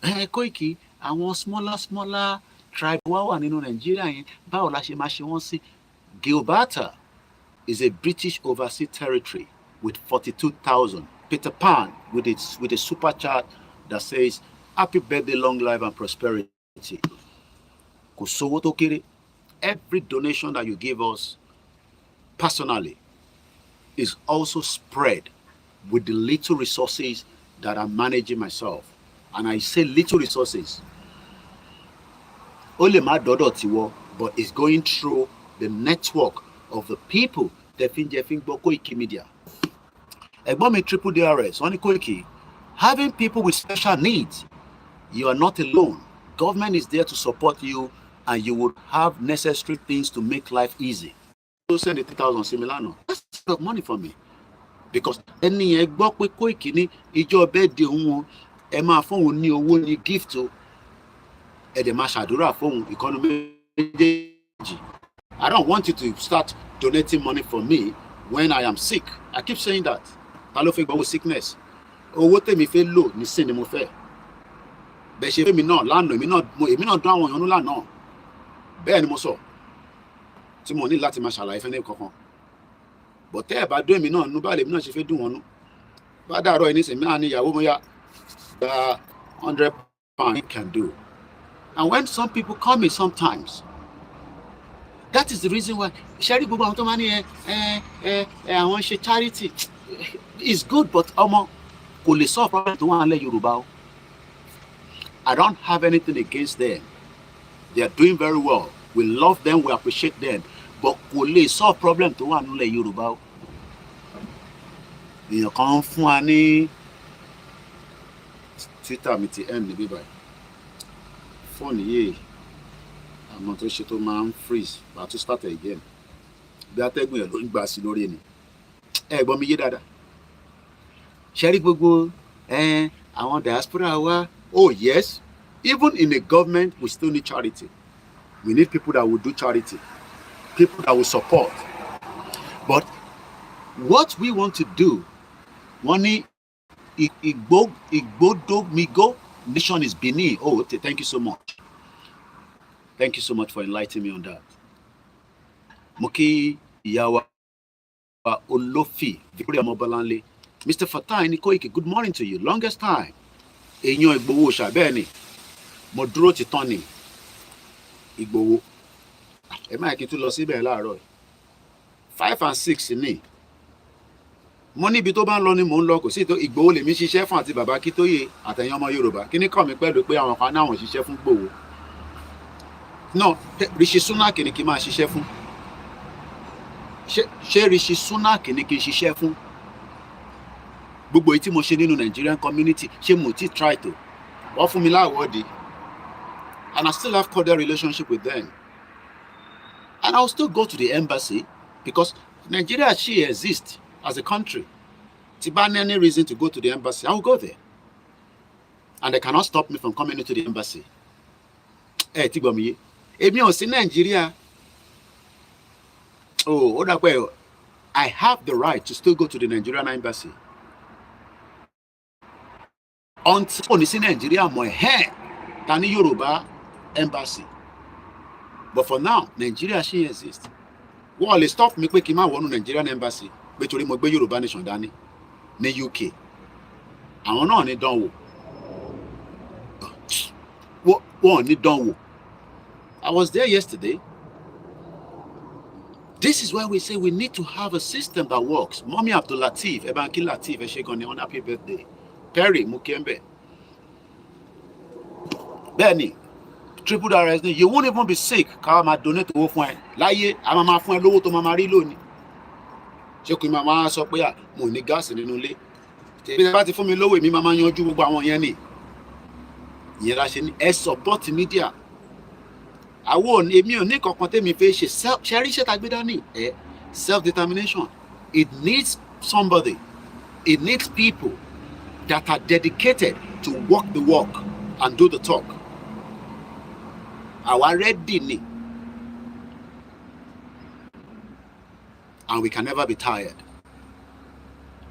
Koiki, àwọn smaller tribe wá wà nínú Nigeria yẹn, báwo la ṣe máa ṣe wọ́n sí? Gilberta is a British overseas territory with 42,000. Peter Pan with a super chat that says, "Happy birthday, long life and prosperity." Kò sówó tó kéré. Every donation that you give us personally is also spread with the little resources that I'm managing myself. And I say little resources. Only my daughter tiwo, but it's going through the network of the people that think Koikimedia. Egbomi triple DRS, only Koiki. Having people with special needs, you are not alone. Government is there to support you, and you would have necessary things to make life easy. So send the 3,000 Similano. That's a lot of money for me. Because any egbo pe Koiki ni ijo birthday won e ma fún won ní owó ní gift o e de ma ṣàdúrà fún economy. I don't want you to start donating money for me when I am sick. I keep saying that. Ta ló fẹ́ gbọ́ sickness. Owó tèmi fẹ́ lò ní sin ni mo fẹ́. Bẹ́ ṣe fẹ́ mi náà lánàá èmi náà dún àwọn èèyàn nú lánàá. Bẹ́ẹ̀ ni mo sọ. Tí mo ní láti máa ṣàlàyé fẹ́ ní kankan. But tẹ́ ẹ bá dún èmi náà nú bá lèmi náà ṣe fẹ́ dùn wọn nú. Bá dàárọ̀ ẹni sìn mí náà ní ìyàwó mo yá the £100 can do. And when some people call me sometimes, that is the reason why Sherry gbogbo àwọn tó máa ní àwọn ṣe charity is good, but ọmọ kò lè solve problem tó wà nílẹ̀ Yorùbá o. I don't have anything against them. They are doing very well. We love them, we appreciate them. But kò lè solve problem tó wà nílẹ̀ Yorùbá o. Èèyàn kan fún wa ní Twitter mi ti end níbí báyìí. Fóònù yìí àmọ́ tó ṣe tó máa ń freeze bá tó start again. Bí atẹ́gùn yẹn ló ń gbà sí lórí ni. Ẹ gbọ́ mi yé dáadáa. Ṣé rí gbogbo àwọn diaspora wa? Oh yes, even in a government we still need charity. We need people that will do charity, people that will support. But what we want to do, one Igbodomigo nation is Benin. Oh, okay, thank you so much. Thank you so much for enlightening me on that. Moki Yawa Olofi, Victoria Mobalanle. Mr. Fatai Koiki, good morning to you. Longest time. Èèyàn Ìgbòho ṣàbẹ́ẹ̀ni. Mo dúró ti tán ni. Ìgbòho. Ẹ máa kí n tún lọ síbẹ̀ láàárọ̀. 5 and 6 ni. Mo níbi tó bá ń lọ ni mò ń lọ, kò sí tó Ìgbòho lèmi ṣiṣẹ́ fún àti bàbá Kítóyè àtẹ̀yìn ọmọ Yorùbá. Kí ni kàn mí pẹ̀lú pé àwọn kan náà wọ́n ṣiṣẹ́ fún Ìgbòho. No, Rishi Sunak ni kí n máa ṣiṣẹ́ fún. Ṣé Rishi Sunak ni kí n ṣiṣẹ́ fún? Gbogbo èyí tí mo ṣe nínú Nigerian community, ṣé mo ti try to? Wọ́n fún mi láwọ́dì. And I still have cordial relationship with them. And I'll still go to the embassy because Nigeria, she exists as a country. If I have any reason to go to the embassy, I will go there. And they cannot stop me from coming into the embassy. Tigbomiye. Èmi ò sí Nigeria. Oh, ó dà pé I have the right to still go to the Nigerian embassy. Until only see Nigeria more than the Yoruba embassy. But for now, Nigeria she exists. Wọ́n lè stop me pé kí n má wọnú Nigerian embassy pé torí mo gbé Yoruba nation dání ní UK. Àwọn náà ní dánwò. Wọ́n ní dánwò. I was there yesterday. This is why we say we need to have a system that works. Mommy Abdul Latif, Ebanki Latif, Eshegoni, on happy birthday. Perry Mukembe. Benny, triple DRS, you won't even be sick. Ká máa donate owó fún ẹ. Láyé, a máa fún ẹ lówó tó máa rí lónìí. Ṣé kí máa sọ pé mo ní gáàsì nínú ilé. Tèmi bá ti fún mi lówó èmi máa yanjú gbogbo àwọn yẹn ni. ìyẹn la ṣe ní ẹ support media. Àwọn èmi ò ní kankan tẹ́mi fẹ́ ṣe ṣẹ́rí iṣẹ́ tá gbé dání ẹ self-determination. It needs somebody. It needs people that are dedicated to walk the walk and do the talk. Àwa ready ni. And we can never be tired.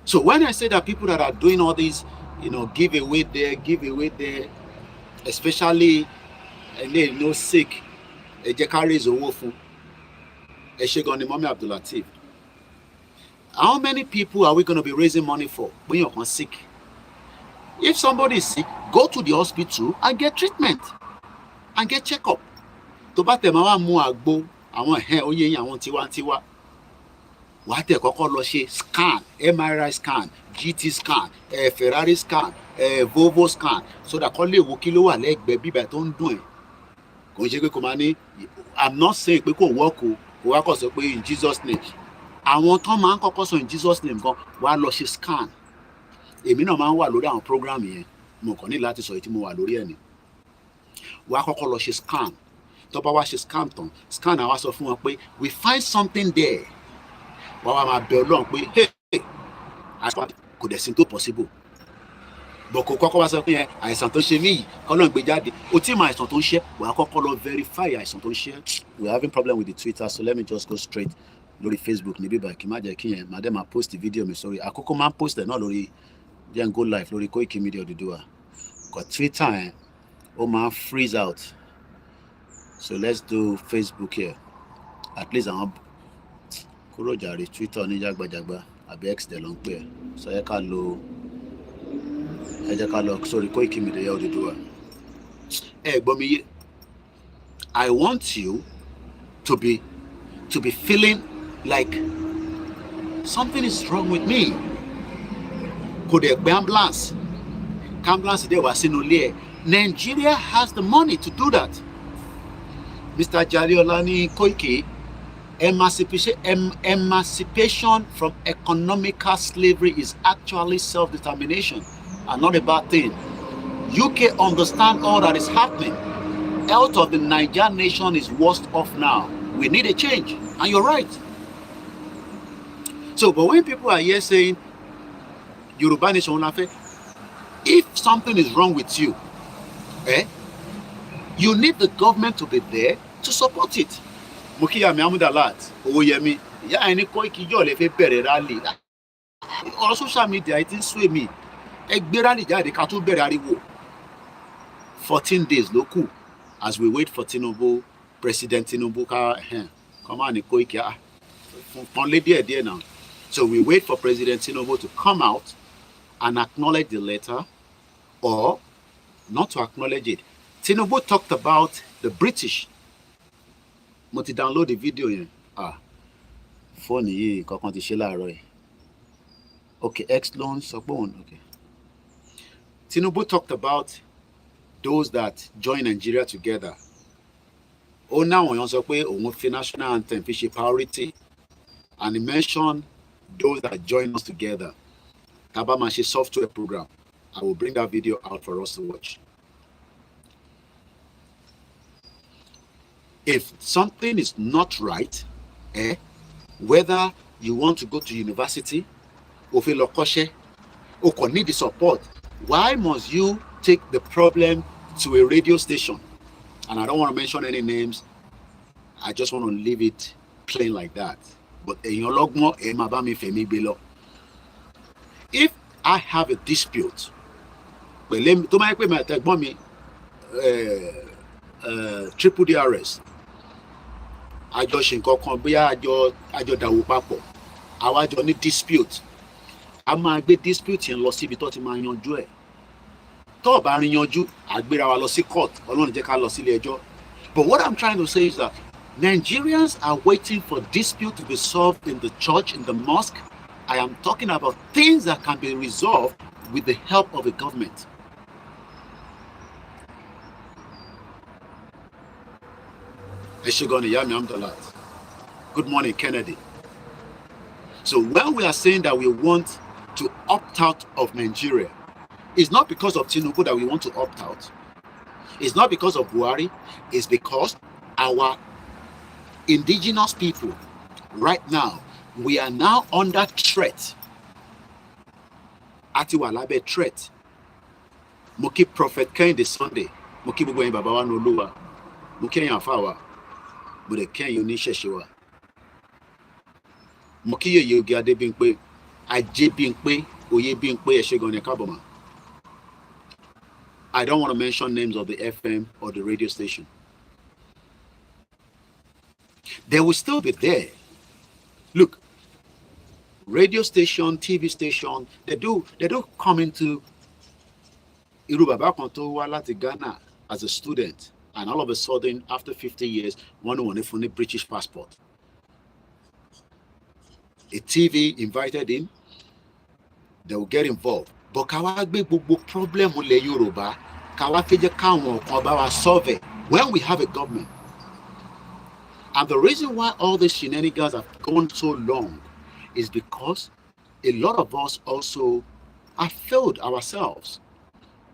So when I say that people that are doing all these, give away there, especially no sick, Mommy Abdul Latif. How many people are we going to be raising money for when you're sick? If somebody is sick, go to the hospital and get treatment and get checkup. To bá tẹ̀ máa wá mú àgbo àwọn oyè yín àwọn tiwa. Wà á tẹ̀ kọ́kọ́ lọ ṣe scan, MRI scan, GT scan, Ferrari scan, Volvo scan, so that kọ́ lè wo kí ló wà lẹ́gbẹ̀ẹ́ bíbẹ̀ tó ń dùn ẹ̀. Kò ń ṣe pé kò máa ní, I'm not saying pé kò work o, kò wá kọ̀ sọ pé in Jesus name. Àwọn tán máa ń kọ́kọ́ sọ in Jesus name gan, wà á lọ ṣe scan. Èmi náà máa ń wà lórí àwọn program yẹn, mo kàn ní láti sọ èyí tí mo wà lórí ẹ̀ ni. Wà á kọ́kọ́ lọ ṣe scan. Tó bá wá ṣe scan tán, scan àwa sọ fún wọn pé we find something there. Wọ́n wá máa bẹ Ọlọ́run pé hey àìsàn kò dẹ̀ sí tó possible. But kò kọ́kọ́ wá sọ pé àìsàn tó ṣe mí yìí kọ́lọ́n gbé jáde. O tí mo àìsàn tó ń ṣe, wà á kọ́kọ́ lọ verify àìsàn tó ń ṣe. We are having problem with the Twitter, so let me just go straight lórí Facebook níbí báyìí kí n má jẹ́ kí yẹn màá dẹ́ máa post video mi sórí. Àkókò máa ń post ẹ̀ náà lórí then go live lórí Koikimedia Odùduwà. Kò Twitter yẹn ó máa ń freeze out. So let's do Facebook here. At least àwọn kúrò jàre Twitter ní jágbajàgba àbí X dẹ̀ ló ń pè ẹ́. So ẹ jẹ́ ká lọ sórí Koikimedia Odùduwà. Ẹ gbọ́ mi yé. I want you to be feeling like something is wrong with me. Kò dẹ̀ gbé ambulance. Ambulance dẹ̀ wá sínú ilé ẹ̀. Nigeria has the money to do that. Mr. Jariolani Koiki, emancipation from economical slavery is actually self-determination and not a bad thing. UK understand all that is happening. Health of the Nigerian nation is worst off now. We need a change, and you're right. So, but when people are here saying, Yoruba nation, if something is wrong with you, you need the government to be there to support it. Mukiya Miamudalat, Oyemi, ya any Koiki Jole Febere rally. On social media, it is sway me. Egberali Jade Katu Berariwo. 14 days, loku, as we wait for Tinubu, President Tinubu, come on, Koiki, there now. So we wait for President Tinubu to come out and acknowledge the letter or not to acknowledge it. Tinubu talked about the British. Mo ti download the video yẹn. Phone yìí kankan ti ṣe láàárọ̀ yìí. Okay, X loan support. Okay. Tinubu talked about those that join Nigeria together. Ó náà wọ́n sọ pé òun fi national anthem fi ṣe priority, and he mentioned those that join us together. Taba máa ṣe software program. I will bring that video out for us to watch. If something is not right, whether you want to go to university, or feel or need the support, why must you take the problem to a radio station? And I don't want to mention any names. I just want to leave it plain like that. But if I have a dispute, triple DRS, àjọ ṣe nǹkan kan bí àjọ dàwó papọ̀, àwa jọ ní dispute, a máa gbé dispute yẹn lọ síbi tó ti máa yanjú ẹ̀. Tó bá rí yanjú, àgbéra wa lọ sí court, Ọlọ́run jẹ́ ká lọ sílé ẹjọ́. But what I'm trying to say is that Nigerians are waiting for dispute to be solved in the church, in the mosque. I am talking about things that can be resolved with the help of the government. Good morning, Kennedy. So when we are saying that we want to opt out of Nigeria, it's not because of Tinubu that we want to opt out. It's not because of Buhari. It's because our indigenous people, right now, we are now under threat. Ati walabe threat. Moki Prophet Kehinde Sunday. Moki gbogbo yin baba wa no Olúwa. Moki yin afa wa. Mo de ken yin oníṣẹ̀ṣe wa. Moki yeye oge Adébímpé. Ajé Bímpé, Oyè Bímpé, ẹ ṣé gan ni káàbọ̀ mà. I don't want to mention names of the FM or the radio station. They will still be there. Look, radio station, TV station, they do come into irú bàbá kan tó wá láti Ghana as a student, and all of a sudden, after 50 years, one fún ní British passport. A TV invited him, they will get involved. But káwá gbé gbogbo problem ilẹ̀ Yorùbá, káwá fẹ́ jẹ́ káwọn kan bá wa solve it when we have a government. And the reason why all these shenanigans have gone so long is because a lot of us also have failed ourselves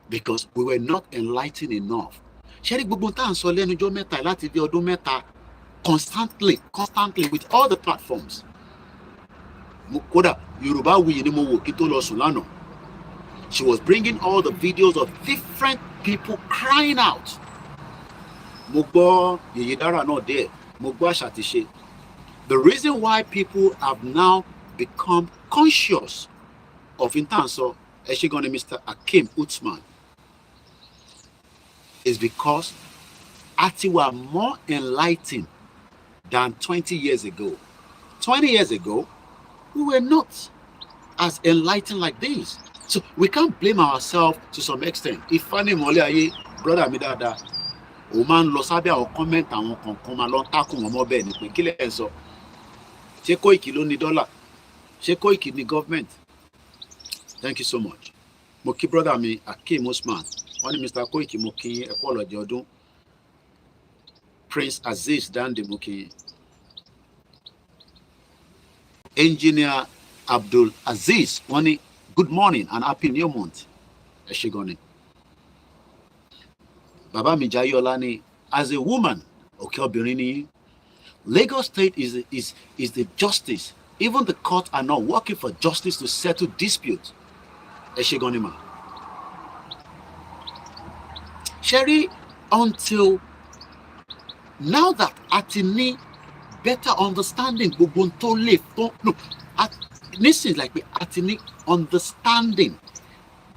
because we were not enlightened enough. Ṣé rí gbogbo tá à ń sọ lẹ́nu ọjọ́ mẹ́ta láti bí ọdún mẹ́ta constantly with all the platforms. Kódà Yorùbáwùyí ni mo wò kí tó lọ sùn lánàá. She was bringing all the videos of different people crying out. Mo gbọ́ Yèyé Dára náà there. Mo gbọ́ Àṣàtìṣe. The reason why people have now become conscious of intanso Eshigoni Mr. Akim Utsman is because Ati were more enlightened than 20 years ago. 20 years ago, we were not as enlightened like this. So we can't blame ourselves to some extent. If Fanny Mole brother mi dada, o man lọ sábẹ́ àwọn comment àwọn kankan máa lọ takùn wọn mọ́ bẹ́ẹ̀ ni pé kílẹ̀ ẹ̀ sọ. Ṣé Koiki ló ní dọ́là? Ṣé Koiki ní government? Thank you so much. Mo kí brother mi Akim Usman. Wọ́n ní Mr. Koiki mo kí ẹ kú ọlọ́jọ́ ọdún. Prince Aziz Dande mo kí. Engineer Abdul Aziz wọ́n ní good morning and happy new month. Ẹ ṣé gan ni. Baba mi Jayola ni, as a woman, okay, obìnrin ni, Lagos State is the justice. Even the courts are not working for justice to settle disputes. Ẹ ṣé gan ni ma. Sherry, until now that ati ní better understanding gbogbo tó lè tó no this is like ati ní understanding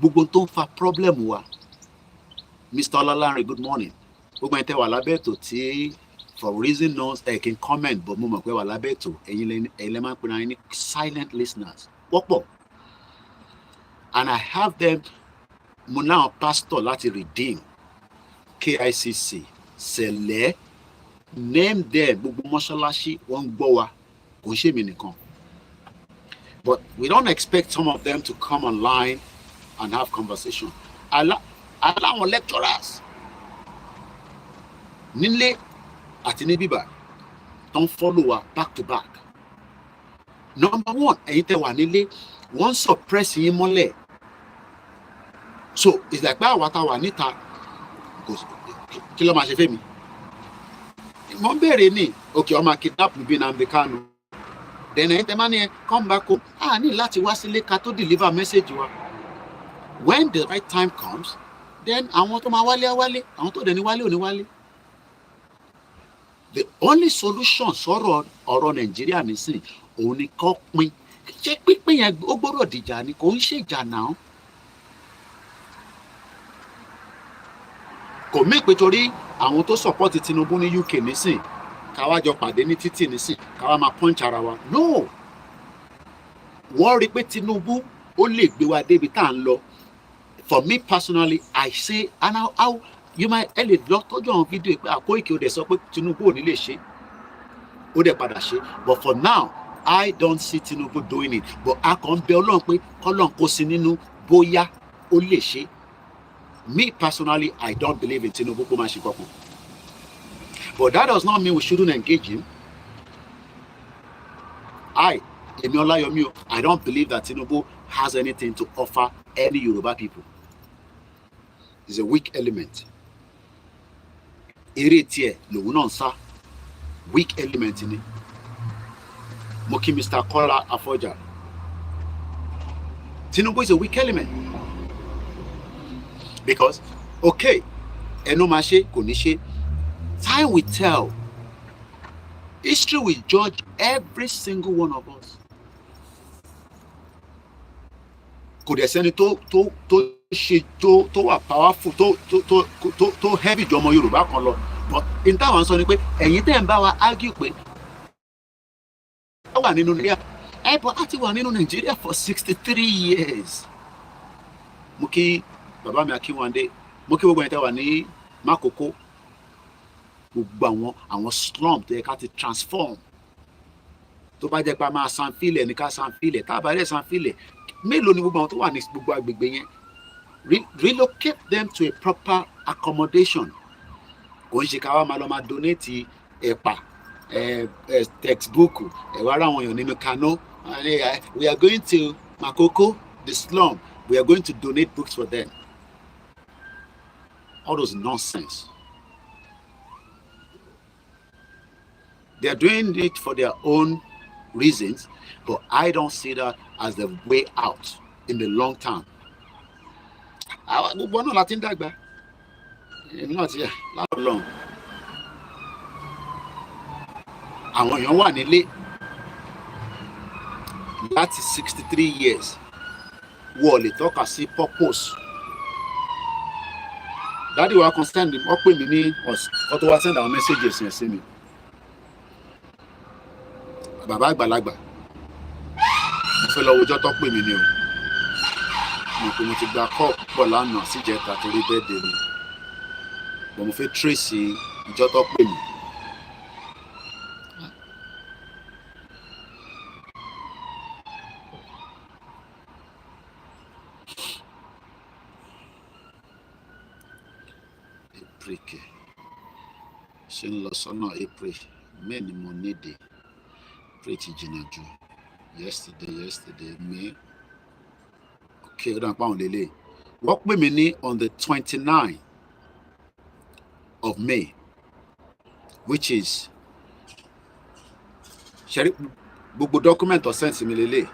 gbogbo tó ń fa problem wa. Mr. Olalanre, good morning. Gbogbo ẹ̀yin tẹ́ wà lábẹ́ ètò tí for reason known ẹ kí n comment but mo mọ̀ pé wà lábẹ́ ètò ẹ̀yin lẹ máa ń pè ní silent listeners wọ́pọ̀. And I have them mo náà pastor láti redeem KICC Sẹ̀lẹ̀ name there gbogbo mọ́ṣáláṣí wọ́n ń gbọ́ wa kò ń ṣe mí nìkan. But we don't expect some of them to come online and have conversation. Aláwọn lecturers nílé àti ní bíbà don't follow wa back to back. Number one, ẹ̀yin tẹ́ wà nílé wọ́n suppress yín mọ́lẹ̀. So it's like báwa wa ta wà níta kí ló máa ṣe fẹ́ mi. Mo ń béèrè ní okay ọmọ kidnap bí Nnamdi Kanu. Then ẹ̀yin tẹ́ máa ní come back home. Ní láti wá sílé ká tó deliver message wa. When the right time comes, then àwọn tó máa wálé á wálé, àwọn tó dẹ̀ ní wálé ò ní wálé. The only solution sọ̀rọ̀ ọ̀rọ̀ Nàìjíríà nísìn òun ni kó pín. Ṣé pínpín yẹn ó gbọ́dọ̀ dìjà ni kò ń ṣèjà náà? Kò mí pé torí àwọn tó support Tinubu ní UK nísìn káwá jọ pàdé ní títì nísìn káwá máa punch ara wa. No! Wọ́n rí pé Tinubu ó lè gbé wa débi tá à ń lọ. For me personally, I say, and how you might tell it, lọ tọ́jú àwọn fídíò pé Koiki ó dẹ̀ sọ pé Tinubu ò ní lè ṣe, ó dẹ̀ padà ṣe. But for now, I don't see Tinubu doing it. But a kàn bẹ̀ Ọlọ́run pé k'Ọlọ́run kó sí nínú bóyá ó lè ṣe. Me personally, I don't believe in Tinubu kó máa ṣe kankan. But that does not mean we shouldn't engage him. Èmi Ọláyọmí, I don't believe that Tinubu has anything to offer any Yoruba people. He's a weak element. eré tiẹ̀ lòun náà ń sá, weak element ni. Mo kí Mr. Kola Afoja. Tinubu is a weak element because okay, ẹnu máa ṣe kò ní ṣe. Time will tell. History will judge every single one of us. Kò dẹ̀ sẹ́ni tó wà powerful tó heavy ju ọmọ Yorùbá kan lọ. But in táwọn sọ ni pé ẹ̀yin tẹ́ ń bá wa argue pé wà nínú Nàìjíríà but a ti wà nínú Nàìjíríà for 63 years. Mo kí bàbá mi Akínwándé, mo kí gbogbo ẹ̀yin tẹ́ wà ní Mákòkó, gbogbo àwọn slum tó yẹ ká ti transform. Tó bá jẹ́ pé a máa san fílẹ̀ ní ká san fílẹ̀, tá a bá rẹ̀ san fílẹ̀, mélòó ni gbogbo àwọn tó wà ní gbogbo agbègbè yẹn? Relocate them to a proper accommodation. Kò ń ṣe ká wá máa lọ máa donate ẹ̀pà, textbook, ẹ̀wá ara àwọn èèyàn nínú Kano. We are going to Makoko, the slum. We are going to donate books for them. All those nonsense. They are doing it for their own reasons, but I don't see that as the way out in the long term. Gbogbo náà láti ń dàgbà. Náà ti láàlọ́n. Àwọn èèyàn wà nílé láti 63 years. Wọ́n lè tọ́ka sí purpose. Daddy wa concern wọ́n pè mí ní ọ̀sán tó wá send àwọn messages yẹn sí mi. Bàbá àgbàlagbà, mo fẹ́ lọ wojọ́ tó pè mí ni o. Mo ti gba cup pọ̀ lánàá síjẹta torí birthday mi. But mo fẹ́ trace ìjọ́ tó pè mí. April kẹ̀ ṣe ń lọ sọ́nà April, May ni mo nídìí. Pretty jìnnà jù. Yesterday, May. Okay, ó dà pa àwọn lélẹ̀. Wọ́n pè mí ní on the 29th of May, which is gbogbo document or sent mi lélẹ̀.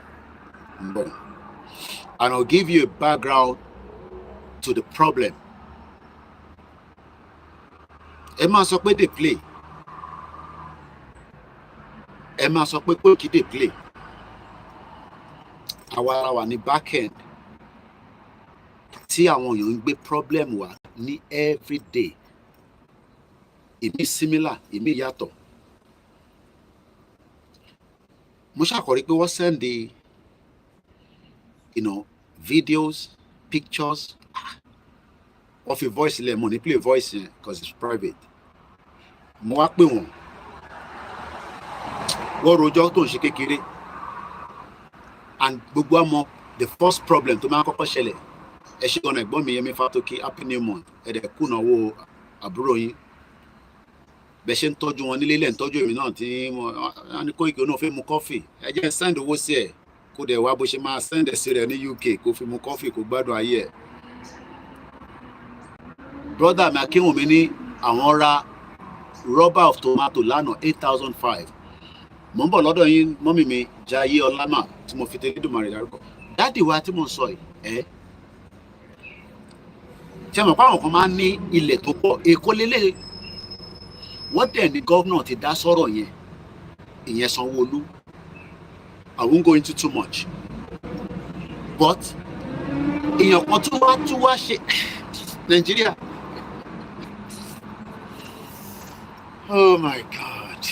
And I'll give you a background to the problem. Ẹ máa sọ pé they play. Ẹ máa sọ pé Koiki dey play. Àwa wà ní back end tí àwọn èèyàn ń gbé problem wá ní every day. Ìmí similar, ìmí yàtọ̀. Mo ṣàkọrí pé wọ́n send the videos, pictures. Wọ́n fi voice ilẹ̀, mo ní play voice yẹn because it's private. Mo wá pè wọ́n. Wọ́n rojọ́ tó ń ṣe kékeré. And gbogbo àmọ́ the first problem tó máa ń kọ́kọ́ ṣẹlẹ̀. Ẹ ṣe ọ̀nà ẹ̀gbọ́n mi Yẹmí Fátókí, happy new month. Ẹ̀dẹ̀ kùnàwó àbúrò yín. Bẹ́ẹ̀ ṣe ń tọ́jú wọn nílé lẹ́ ń tọ́jú èmi náà tí wọ́n ní Koiki náà fẹ́ mu coffee. Ẹ jẹ́ send owó sí ẹ̀ kó dẹ̀ wá bó ṣe máa send ẹ̀ sí rẹ̀ ní UK kó fi mu coffee kó gbádùn ayé ẹ̀. Brother mi Akínwùmí ní àwọn ra rubber of tomato lánàá 8,500. Mo ń bọ̀ lọ́dọ̀ yín mọ́mì mi Jayé Ọlámà tí mo fi tẹ́lẹ̀dùmarè dárúkọ. Dáàdì wa tí mo ń sọ yìí ṣe mọ̀ pé àwọn kan máa ń ní ilẹ̀ tó pọ̀. Èkó lélẹ̀ wọ́n dẹ̀ ní gọ́vnà ti dá sọ̀rọ̀ yẹn, ìyẹn Sanwó-Olú. I won't go into too much, but èèyàn kan tún wá ṣe Nàìjíríà. Oh my God.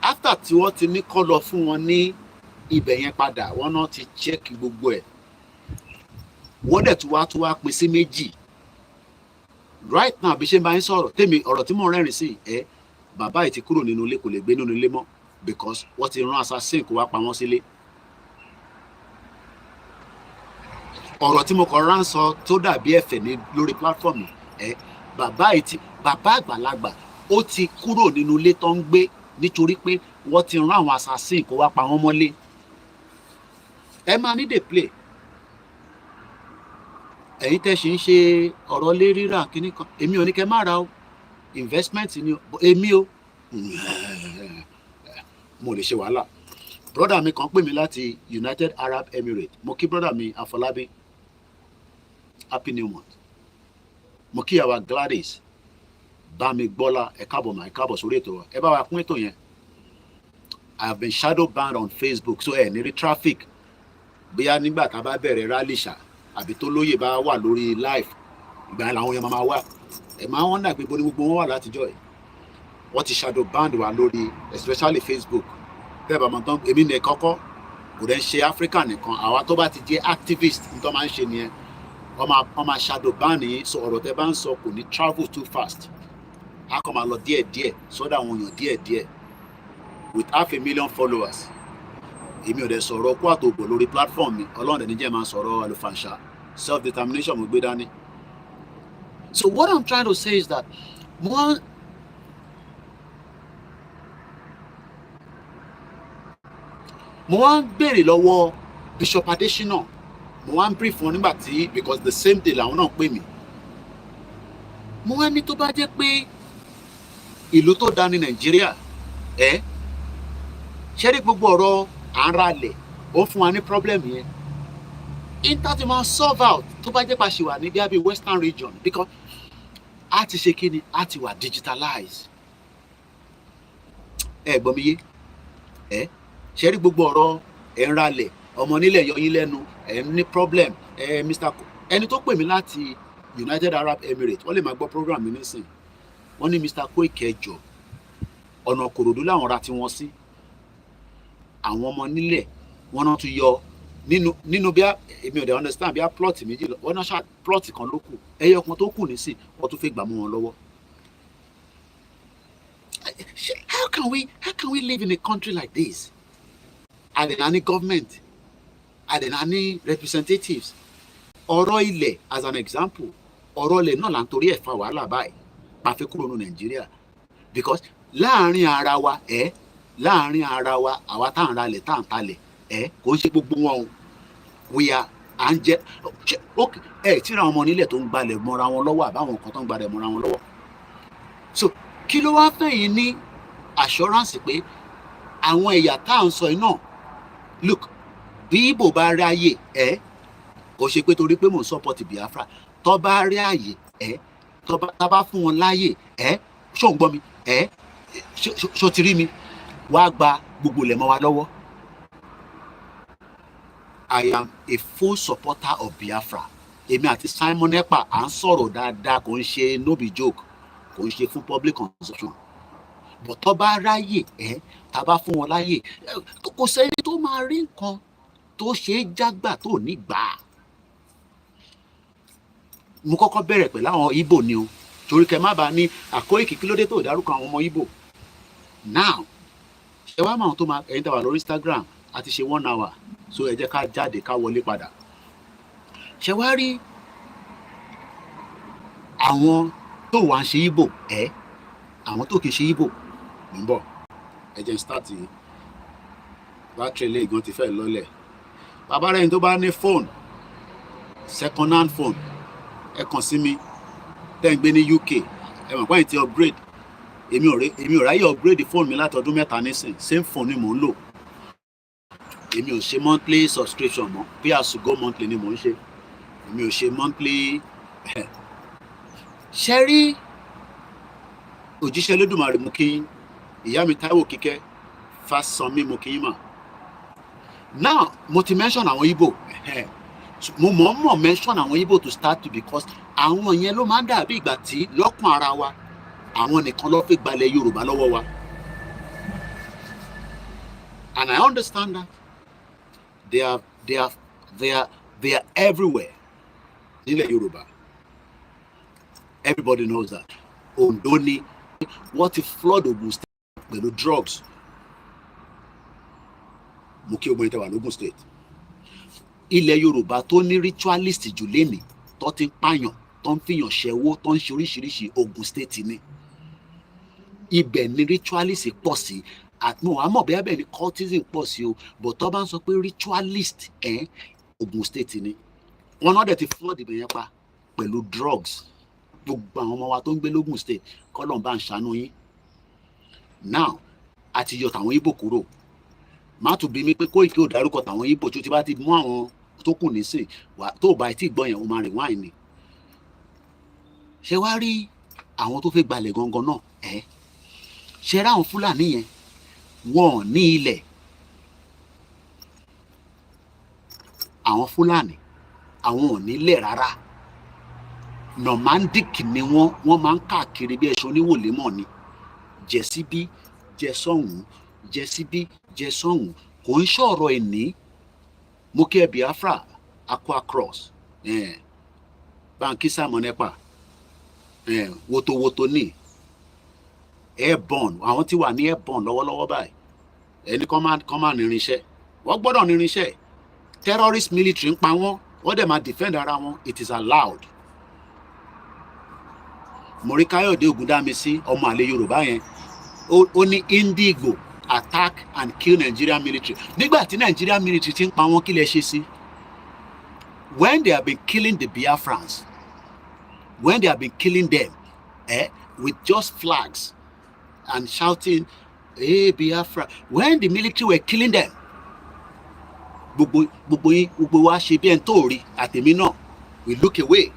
After tí wọ́n ti ní kọ́ lọ fún wọn ní ibẹ̀ yẹn padà, wọ́n náà ti check gbogbo ẹ̀. Wọ́n dẹ̀ tún wá pín sí méjì. Right now bí ṣe ń bá yín sọ̀rọ̀, tèmi ọ̀rọ̀ tí mò ń rẹ́rìn sí bàbá yìí ti kúrò nínú ilé, kò lè gbé nínú ilé mọ́ because wọ́n ti rán assassin kó wá pa wọ́n sílé. Ọ̀rọ̀ tí mo kàn rán sọ tó dàbí ẹ̀fẹ̀ ní lórí platform bàbá àgbàlagbà ó ti kúrò nínú ilé tó ń gbé nítorí pé wọ́n ti rán àwọn assassin kó wá pa wọ́n mọ́lé. Ẹ máa ní dey play. ẹ̀yin tẹ́ ṣì ń ṣe ọ̀rọ̀ lé rírà kíní kan èmi ò ní kẹ́ má ra o investment ni o èmi o mo lè ṣe wàhálà. Brother mi kan pè mí láti United Arab Emirates, mo kí brother mi Afọlábí happy new month, mo kí àwa Gladys Bámi Gbọ́lá ẹ káàbọ̀ mà ẹ káàbọ̀ sórí ètò wa ẹ bá wa kún ètò yẹn. I have been shadow banned on Facebook so ẹ ní rí traffic bóyá nígbà tá a bá bẹ̀rẹ̀ rally ṣá àbí tó lóye bá wà lórí live ìgbà yẹn làwọn yẹn máa wà ẹ máa wọ́n dà pé bó ní gbogbo wọn wà látijọ́ ẹ̀ wọ́n ti shadow banned wa lórí especially Facebook tẹ́ ẹ bá mọ̀ tán èmi ní kọ́kọ́ kò dẹ̀ ń ṣe Africa nìkan àwa tó bá ti jẹ́ activist ní tó máa ń ṣe nìyẹn wọ́n máa shadow ban yín so ọ̀rọ̀ tẹ́ bá ń sọ kò ní travel too fast a kàn máa lọ díẹ̀díẹ̀ sọ́dọ̀ àwọn èèyàn díẹ̀díẹ̀ with 500,000 followers èmi ò dẹ̀ sọ̀rọ̀ kó àtòbò lórí platform mi ọlọ́run ẹni jẹ́ máa sọ̀rọ̀ àlùfàǹṣà self determination mo gbé dání. So what I'm trying to say is that mo wá ń béèrè lọ́wọ́ Bishop Adesina mo wá ń brief wọn nígbà tí because the same day làwọn náà pè mí mo wá ní tó bá jẹ́ pé ìlú tó dá ní Nàìjíríà ṣé rí gbogbo ọ̀rọ̀ à ń ralẹ̀ ó fún wa ní problem yẹn inter máa solve out tó bá jẹ́ pa ṣì wà ní bí western region because a ti ṣe kíni a ti wà digitalize gbọ́ mi yé ṣe rí gbogbo ọ̀rọ̀ ẹ̀ ń ralẹ̀ ọmọ nílẹ̀ yọ yín lẹ́nu ẹ̀ ń ní problem Mr. ẹni tó pè mí láti United Arab Emirates wọ́n lè máa gbọ́ program mi nísìn wọ́n ní Mr. Koiki ẹjọ́ ọ̀nà Kòròdú làwọn ra tiwọn sí àwọn ọmọ nílẹ̀ wọ́n náà tún yọ nínú bí èmi ò dẹ̀ understand bí plot méjì lọ wọ́n náà ṣá plot kan ló kù ẹyọ kan tó kù nísìn wọ́n tún fẹ́ gbà mọ́ wọn lọ́wọ́. How can we live in a country like this? Àdènà ní government àdènà ní representatives ọ̀rọ̀ ilẹ̀ as an example ọ̀rọ̀ ilẹ̀ náà là ń torí ẹ̀ fa wàhálà báyìí pàfẹ́ kúrò ní Nàìjíríà because láàárín ara wa àwa tá à ń ralẹ̀ tá à ń talẹ̀ kò ń ṣe gbogbo wọn o wíyà à ń jẹ tíra ọmọ nílẹ̀ tó ń gbalẹ̀ mọ́ra wọn lọ́wọ́ àbáwọn kan tó ń gbalẹ̀ mọ́ra wọn lọ́wọ́ so kí ló wá fẹ̀yìn ní assurance pé àwọn ẹ̀yà tá à ń sọ iná look bí Ìgbò bá rí ààyè kò ṣe pé torí pé mò ń support Biafra tó bá rí ààyè tó bá fún wọn láàyè ṣó ń gbọ́ mi ṣó ti rí mi wá gba gbogbo lẹ̀ mọ́ wa lọ́wọ́. I am a full supporter of Biafra èmi àti Simon Ekpa à ń sọ̀rọ̀ dáadáa kò ń ṣe no be joke kò ń ṣe fún public consumption but tó bá ráyè tá bá fún wọn láyè kò sẹ́ni tó máa rí nǹkan tó ṣe é jágbà tó ní gbà á. mo kọ́kọ́ bẹ̀rẹ̀ pẹ̀lú àwọn Ìgbò ni o torí kẹ má bàa ní Koiki kí ló dé tó dárúkọ àwọn ọmọ Ìgbò now ṣe wá máa tó máa ẹ̀yin tàwa lórí Instagram àti ṣe 1 hour so ẹ jẹ́ ká jáde ká wọlé padà ṣe wá rí àwọn tó wà ń ṣe Ìgbò àwọn tó kì í ṣe Ìgbò ń bọ̀ ẹ jẹ́ start yìí bátìrì ilé ìgbọ́n ti fẹ́ lọ́lẹ̀ bàbá rẹ̀ tó bá ní fóònù second hand phone ẹ kàn sí mi tẹ́ ń gbé ní UK ẹ mọ̀ pé ti upgrade èmi ò ráyè upgrade fóònù mi láti ọdún mẹ́ta nísìn same phone ni mò ń lò èmi ò ṣe monthly subscription mọ́ pay as you go monthly ni mò ń ṣe èmi ò ṣe monthly ṣe rí òjíṣẹ́ Olódùmarè mú kí ìyá mi Táíwò Kíkẹ́ Fásánmi mú kí mà now mo ti mention àwọn Ìgbò mo mọ̀ mention àwọn Ìgbò to start to because àwọn yẹn ló máa ń dàbí ìgbà tí lọ́kàn ara wa àwọn nìkan ló fẹ́ gbalẹ̀ Yorùbá lọ́wọ́ wa and I understand that they are everywhere nílẹ̀ Yorùbá everybody knows that Ondo ni wọ́n ti flood Ogun State pẹ̀lú drugs mo kí ogun ìtẹ̀wà lógun State ilẹ̀ Yorùbá tó ní ritualist jù lénìí tó ti ń pààyàn tó ń fìyàn ṣẹ́wó tó ń ṣe oríṣiríṣi Ogun State ni ibẹ̀ ni ritualist pọ̀ sí àmọ́ àmọ́ bẹ́ẹ̀ bẹ́ẹ̀ ni cultism pọ̀ sí o but tó bá ń sọ pé ritualist Ogun State ni Wọ́n náà dẹ̀ ti flood ibẹ̀ yẹn pa pẹ̀lú drugs. Gbogbo àwọn ọmọ wa tó ń gbé lógùn state kọ́lọ́n bá ń ṣàánú yín. Now àti yọ tàwọn Ìgbò kúrò. Má tún bí mi pé Koiki ò dárúkọ tàwọn Ìgbò tó ti bá ti mú àwọn tó kù nísìn wá tó bá ti gbọ́ yẹn ó máa rìn wáìn ni. Ṣé wá rí àwọn tó fẹ́ gbalẹ̀ gangan náà ṣe rá àwọn Fúlàní yẹn wọn ní ilẹ̀. Àwọn Fúlàní àwọn ò nílẹ̀ rárá. Nomadic ni wọ́n máa ń káàkiri bí ẹṣin oníwòlémọ̀ ni. Jẹ síbí jẹ sọ́hùn jẹ síbí jẹ sọ́hùn kò ń ṣọ̀rọ̀ ẹ̀ní. Mo kí ẹ Biafra aqua cross báńkì Simon Ekpa wotowoto ní airborne àwọn tí wà ní airborne lọ́wọ́lọ́wọ́ báyìí ẹni kan máa nírinṣẹ́ wọ́n gbọ́dọ̀ nírinṣẹ́. Terrorist military ń pa wọ́n dẹ̀ máa defend ara wọn. It is allowed. Morikayode Ogundamisi ọmọ àlè Yorùbá yẹn ó ní Indigo attack and kill Nigerian military. Nígbà tí Nigerian military ti ń pa wọ́n kí lẹ ṣe sí? When they have been killing the Biafrans, when they have been killing them with just flags and shouting, "Hey Biafra," when the military were killing them, gbogbo wa ṣe bí ẹni tó rí àtẹ̀mí náà, we look away.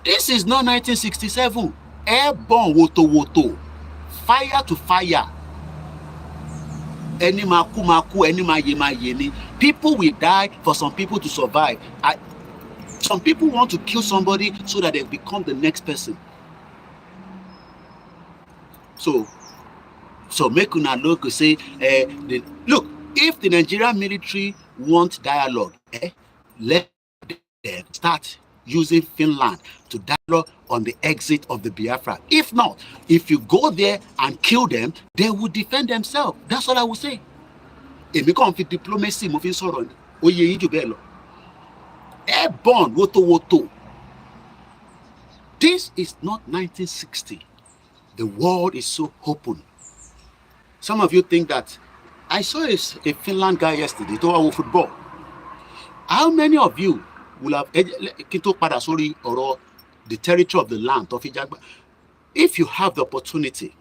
This is not 1967. Airborne woto, fire to fire. Ẹni máa kú, ẹni máa yè ni. People will die for some people to survive. Some people want to kill somebody so that they become the next person. So make una look say, look, if the Nigerian military want dialogue, let them start using Finland to dialogue on the exit of the Biafra. If not, if you go there and kill them, they will defend themselves. That's what I will say. Èmi kàn fi diplomacy mo fi sọ̀rọ̀ ni. Ó yé yín jù bẹ́ẹ̀ lọ. Airborne woto. This is not 1960. The world is so open. Some of you think that I saw a Finland guy yesterday tó wá wo football. How many of you will have kí tó padà sórí ọ̀rọ̀ the territory of the land tó fi jágbá? If you have the opportunity,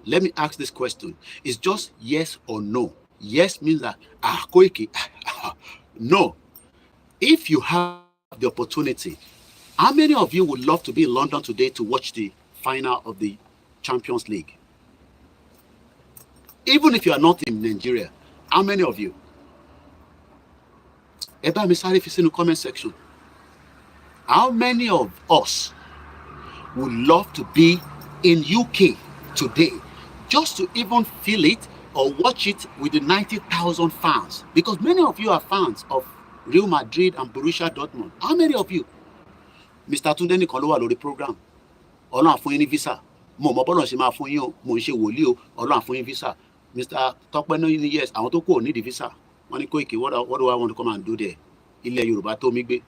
let me ask this question. It's just yes or no. Yes means that Koiki. No. If you have the opportunity, how many of you would love to be in London today to watch the final of the Champions League? Even if you are not in Nigeria, how many of you? Ẹ bá mi sáré fi sínú comment section. How many of us would love to be in UK today just to even feel it or watch it with the 90,000 fans? Because many of you are fans of Real Madrid and Borussia Dortmund. How many of you? Mr. Tunde nìkan ló wà lórí program. Ọlọ́run á fún yín ní visa. Mo mọ̀ bọ́lọ̀ ṣe máa fún yín o. Mo ń ṣe wòlíì o. Ọlọ́run á fún yín visa. Mr. Tọ́pẹ́ ní yes. Àwọn tó kù ò ní di visa. Wọ́n ní Koiki, what do I want to come and do there? Ilẹ̀ Yorùbá tó mi gbé.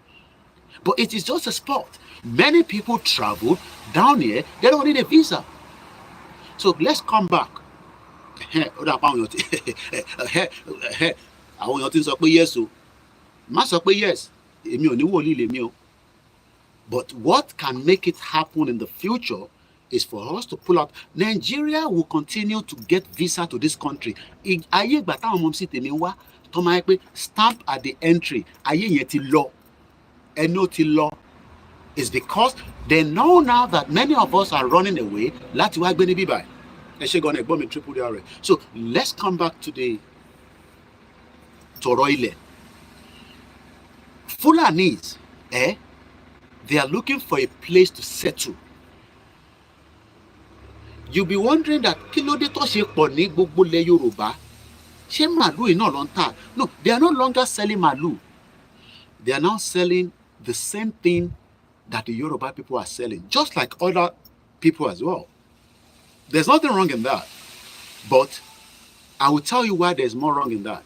But it is just a sport. Many people travel down here. They don't need a visa. So let's come back. Àwọn èèyàn ti sọ pé yes o. Má sọ pé yes. Èmi ò ní wòlíì lèmi o. But what can make it happen in the future is for us to pull out. Nigeria will continue to get visa to this country. Ayé ìgbà táwọn ọmọ sí tèmi wá tó máa ń pé stamp at the entry. Ayé yẹn ti lọ. Ẹni ó ti lọ. It's because they know now that many of us are running away láti wá gbé ní bíbá. Ẹ ṣe gan-an ẹ̀gbọ́n mi triple DR. So let's come back to the tọ̀rọ̀ ilẹ̀. Fulanis, they are looking for a place to settle. You'll be wondering that kí ló dé tó ṣe pọ̀ ní gbogbo ilẹ̀ Yorùbá? Ṣé màlúù iná ló ń tà? No, they are no longer selling màlúù. They are now selling the same thing that the Yoruba people are selling, just like other people as well. There's nothing wrong in that. But I will tell you why there's more wrong in that.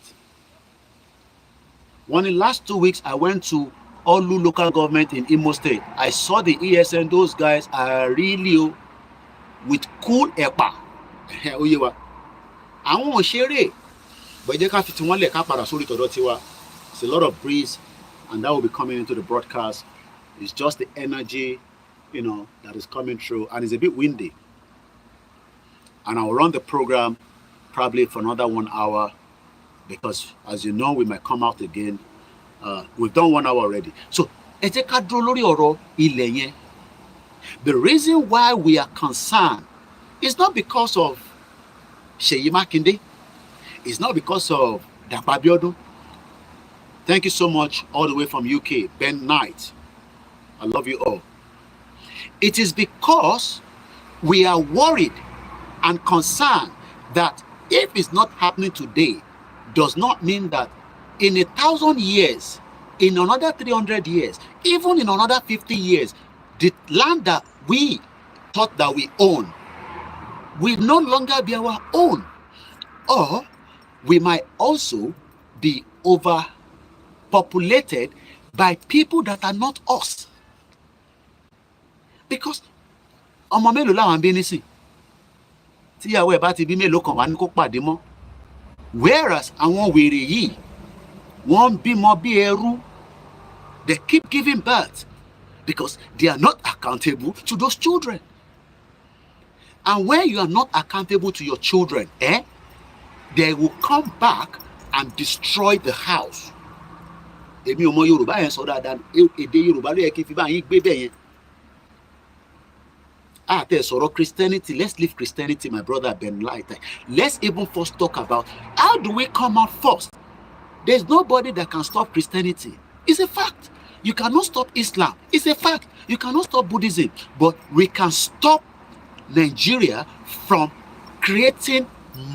When in the last 2 weeks, I went to Olu local government in Imo State. I saw the ESN. Those guys are really with cool epa. Àwọn òṣèré. But jẹ́ ká fi tí wọ́n lẹ̀ ká padà sórí tọ̀dọ̀ tiwa. It's a lot of breeze and that will be coming into the broadcast. It's just the energy, that is coming through, and it's a bit windy. And I'll run the program probably for another 1 hour, because as you know, we might come out again. We've done 1 hour already. So, the reason why we are concerned is not because of Seyi Makinde. It's not because of Dapo Abiodun. Thank you so much, all the way from UK, Ben Knight. I love you all. It is because we are worried and concerned that if it's not happening today, does not mean that in 1,000 years, in another 300 years, even in another 50 years, the land that we thought that we own will no longer be our own. Or we might also be overpopulated by people that are not us. Because ọmọ mélòó làwọn bí nísìn tíyàwó ẹ̀ bá ti bí mélòó kan wà ní kó pàdé mọ́, whereas àwọn wèrè yìí wọ́n bímọ bí ẹrú. They keep giving birth because they are not accountable to those children. And when you are not accountable to your children, they will come back and destroy the house. Èmi ò mọ Yorùbá yẹn sọ dáadáa, èdè Yorùbá ló yẹ kí n fi bá yín gbé bẹ́ẹ̀ yẹn. Christianity, let's leave Christianity, my brother Ben Light. Let's even first talk about how do we come out first. There's nobody that can stop Christianity. It's a fact. You cannot stop Islam. It's a fact. You cannot stop Buddhism. But we can stop Nigeria from creating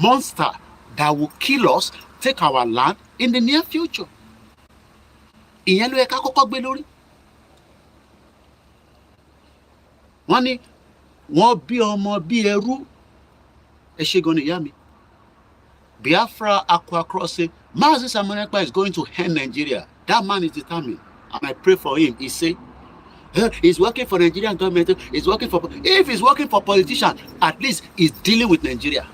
monster that will kill us, take our land in the near future. Ìyẹn ló yẹ ká kọ́kọ́ gbé lórí. Wọ́n ní wọ́n bí ọmọ bí ẹrú. Ẹ ṣé gan ni ìyá mi. Biafra Aqua Crossing. Mazi Samonekpa is going to end Nigeria. That man is determined. And I pray for him. He say, he's working for Nigerian government. He's working for, if he's working for politicians, at least he's dealing with Nigeria.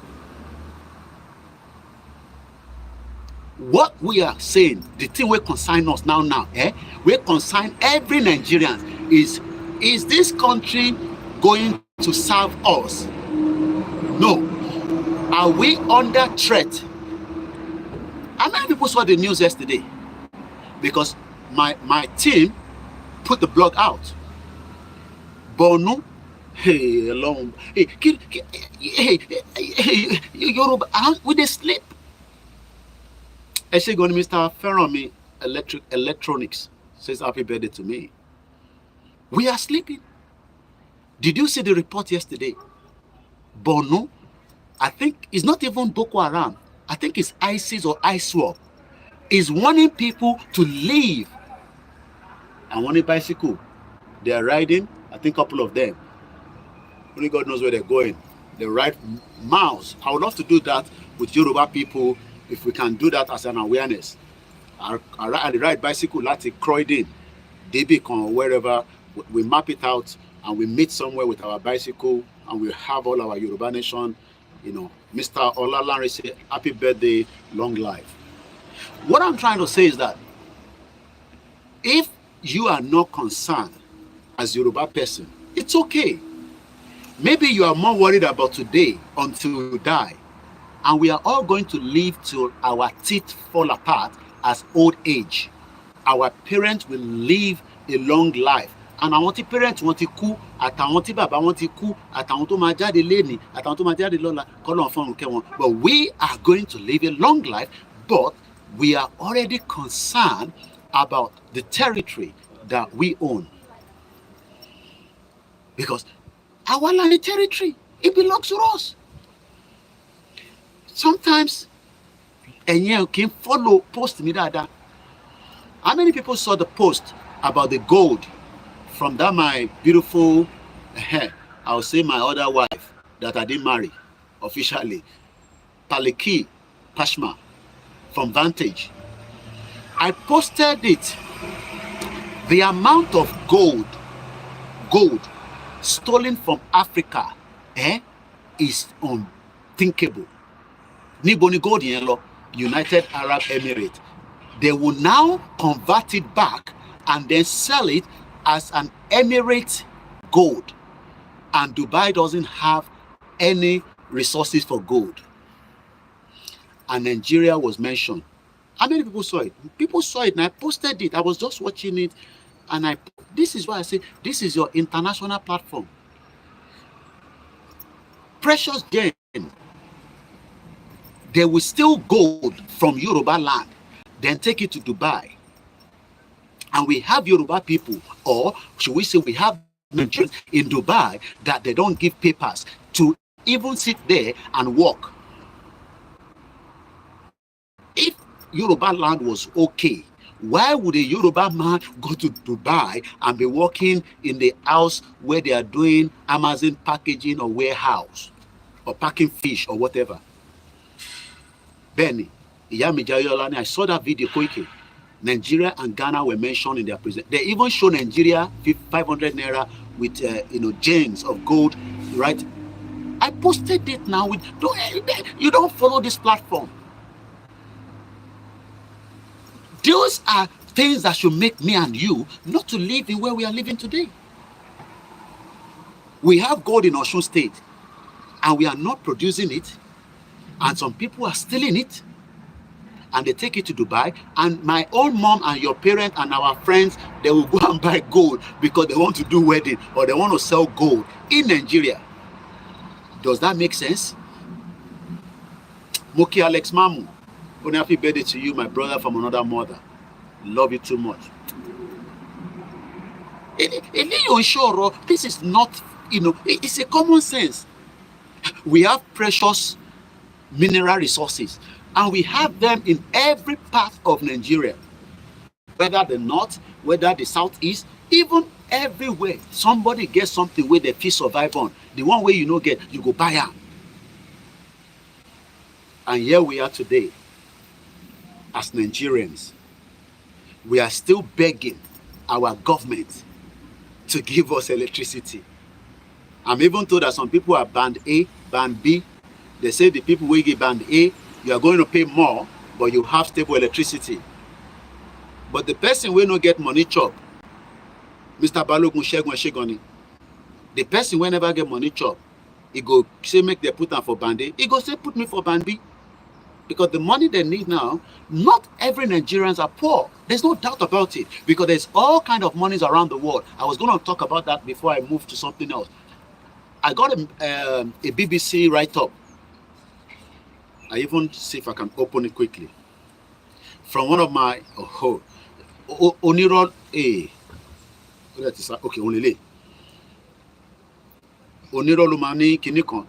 What we are saying, the thing we consign us now, we consign every Nigerian is this country going to serve us? No. Are we under threat? How many people saw the news yesterday? Because my team put the blog out. Borno, hey, alone, hey, Yoruba, with the sleep. I say, going to Mr. Ferromi Electronics says happy birthday to me. We are sleeping. Did you see the report yesterday? Borno, I think it's not even Boko Haram. I think it's ISIS or ISWAP. Is warning people to leave. And on a bicycle, they are riding, I think a couple of them. Only God knows where they're going. They ride miles. I would love to do that with Yoruba people if we can do that as an awareness. I ride bicycle like Croydon, Debicon, or wherever. We map it out and we meet somewhere with our bicycle and we have all our Yoruba nation. Mr. Olalanre say, happy birthday, long life. What I'm trying to say is that if you are not concerned as a Yoruba person, it's okay. Maybe you are more worried about today until you die. And we are all going to live till our teeth fall apart as old age. Our parents will live a long life. And àwọn tí parents wọn ti kú, àtàwọn tí bàbá wọn ti kú, àtàwọn tó máa jáde lénìí, àtàwọn tó máa jáde lọ́la, k'Ọlọ́run fọ́run kẹ́ wọn. But we are going to live a long life, but we are already concerned about the territory that we own. Because our land territory, it belongs to us. Sometimes, and you can follow post me that. How many people saw the post about the gold from that my beautiful, I'll say my other wife that I didn't marry officially, Paliki Pashma from Vantage. I posted it. The amount of gold stolen from Africa is unthinkable. Niboni gold in United Arab Emirates. They will now convert it back and then sell it as an Emirate gold. And Dubai doesn't have any resources for gold. And Nigeria was mentioned. How many people saw it? People saw it, and I posted it. I was just watching it, and this is why I say this is your international platform. Precious gem. They will steal gold from Yoruba land, then take it to Dubai. And we have Yoruba people, or should we say we have Nigerians in Dubai that they don't give papers to even sit there and work. If Yoruba land was okay, why would a Yoruba man go to Dubai and be working in the house where they are doing Amazon packaging or warehouse or packing fish or whatever? Benny, I saw that video, Koiki. Nigeria and Ghana were mentioned in their presentation. They even show Nigeria 500 naira with chains of gold, right? I posted it now. You don't follow this platform. Those are things that should make me and you not to live in where we are living today. We have gold in Osun State, and we are not producing it, and some people are stealing it, and they take it to Dubai, and my own mom and your parent and our friends, they will go and buy gold because they want to do wedding or they want to sell gold in Nigeria. Does that make sense? Moki Alex Mamu, happy birthday to you, my brother from another mother. Love you too much. This is not, it's a common sense. We have precious mineral resources, and we have them in every part of Nigeria, whether the north, whether the southeast, even everywhere. Somebody gets something where they feel survive on. The one way you get, you go buy them. And here we are today, as Nigerians. We are still begging our government to give us electricity. I'm even told that some people are band A, band B. They say the people will get band A, you are going to pay more, but you have stable electricity. But the person will not get money chop, Mr. Balogun Shegun Shegoni, the person will never get money chop. He go say make they put them for band A. He go say put me for band B. Because the money they need now, not every Nigerians are poor. There's no doubt about it. Because there's all kind of monies around the world. I was going to talk about that before I move to something else. I got a BBC write-up. I even see if I can open it quickly. From one of my Oniro A. Okay, Onile. Oniro Lumani Kinikon.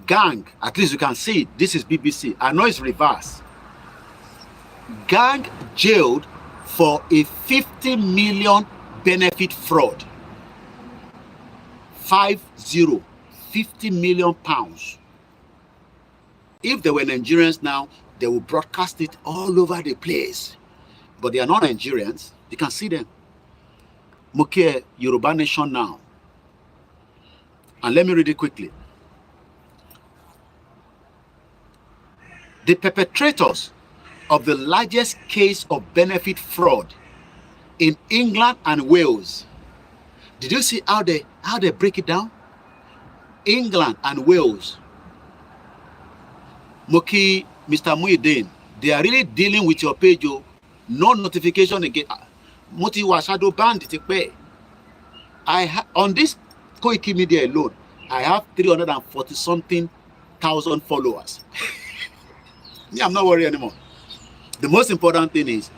Gang, at least you can see it. This is BBC. I know it's reverse. Gang jailed for a 50 million benefit fraud. 50 million pounds. If they were Nigerians now, they will broadcast it all over the place. But they are not Nigerians. You can see them. Muke Yoruba Nation now. And let me read it quickly. The perpetrators of the largest case of benefit fraud in England and Wales. Did you see how they break it down? England and Wales. Moki, Mr. Muhyiddin, they are really dealing with your page. No notification again. Moti was shadow banned. On this Koikimedia alone, I have 340 something thousand followers. Yeah, I'm not worried anymore. The most important thing is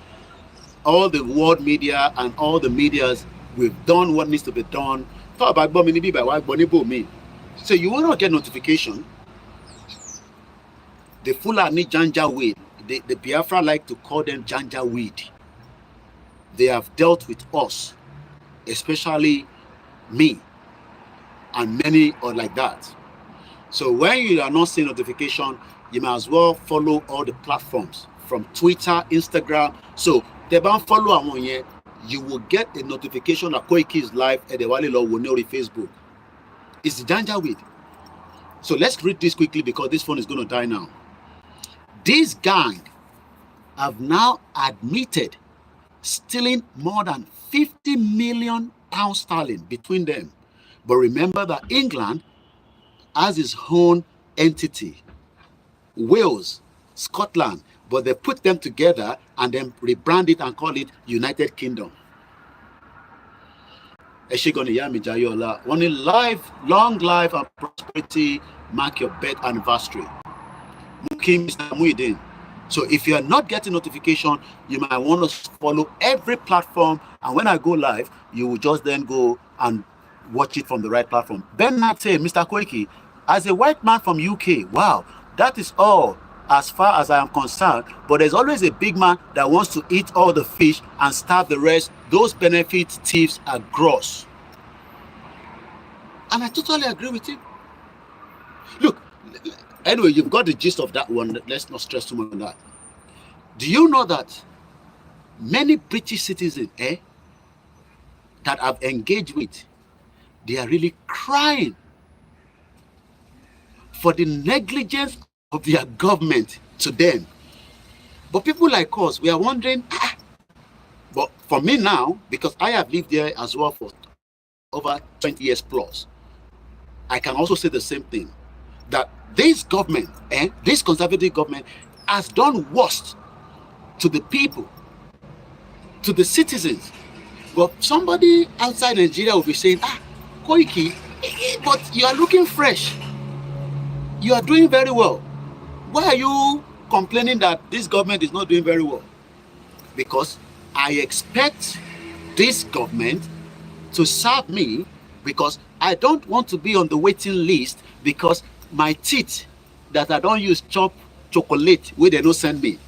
all the world media and all the medias, we've done what needs to be done. So you will not get notification. The Fulani Janja weed, the Biafra like to call them Janja weed. They have dealt with us, especially me and many are like that. So when you are not seeing notification, you might as well follow all the platforms from Twitter, Instagram. So they don't follow on here, you will get a notification that Koiki is live at the Wali Law will know the Facebook. It's the Janja weed. So let's read this quickly because this phone is going to die now. This gang have now admitted stealing more than 50 million pounds sterling between them. But remember that England has its own entity, Wales, Scotland, but they put them together and then rebrand it and call it United Kingdom. Only life, long life and prosperity mark your birth anniversary. Mr. Muidin. So if you are not getting notification, you might want to follow every platform, and when I go live, you will just then go and watch it from the right platform. Ben Knight said, Mr. Koiki, as a white man from UK, wow, that is all as far as I am concerned, but there's always a big man that wants to eat all the fish and starve the rest. Those benefits thieves are gross. And I totally agree with him. Look, anyway, you've got the gist of that one. Let's not stress too much on that. Do you know that many British citizens that I've engaged with, they are really crying for the negligence of their government to them. But people like us, we are wondering, but for me now, because I have lived there as well for over 20 years plus, I can also say the same thing, that this government, this conservative government, has done worst to the people, to the citizens. But somebody outside Nigeria will be saying, Koiki, but you are looking fresh. You are doing very well. Why are you complaining that this government is not doing very well? Because I expect this government to serve me, because I don't want to be on the waiting list because my teeth that I don't use chop chocolate where they don't send me.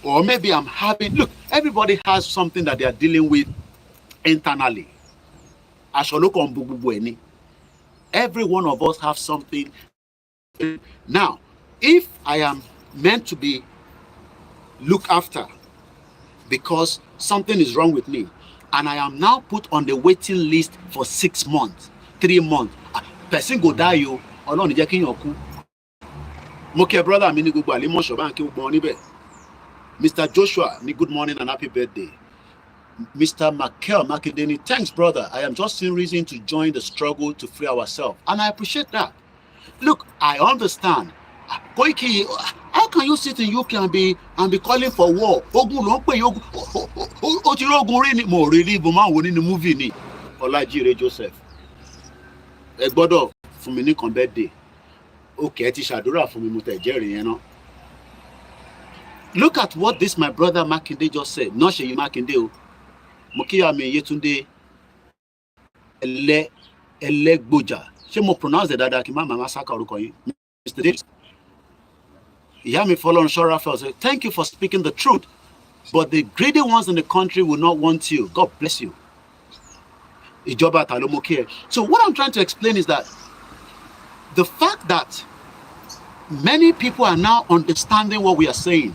Or maybe I'm having, look, everybody has something that they are dealing with internally. Every one of us have something. Now, if I am meant to be looked after because something is wrong with me, and I am now put on the waiting list for 6 months, 3 months, person go die you, Ọlọ́run jẹ́ kí yàn kú. Mo kí brother mi ní gbogbo àlímọ̀ṣọ́ bá ń kí gbogbo wọn níbẹ̀. Mr. Joshua, ni good morning and happy birthday. Mr. Michael Makindeni, thanks brother. I am just seeing reason to join the struggle to free ourselves, and I appreciate that. Look, I understand. Koiki, how can you sit in UK and be calling for war? Ogun ló ń pè ogun. O ti rogun rí ni mo really bo ma wo nínú movie ni. Olajire Joseph. Ẹ gbọ́dọ̀ fún mi ní kan birthday. Okay, ẹ ti ṣàdúrà fún mi mo tẹ̀ jẹ́rìí yẹn ná. Look at what this my brother Makinde just said. Not Seyi Makinde o. Mo kí Ami Yetunde Ẹlẹ́gbọjà. Ṣé mo pronounce it dáadáa kí má máa saka orúkọ yín? Mr. Davis. Yami Folorunso Raphael said, thank you for speaking the truth, but the greedy ones in the country will not want you. God bless you. Ìjọba ta ló mú kí ẹ. So what I'm trying to explain is that the fact that many people are now understanding what we are saying.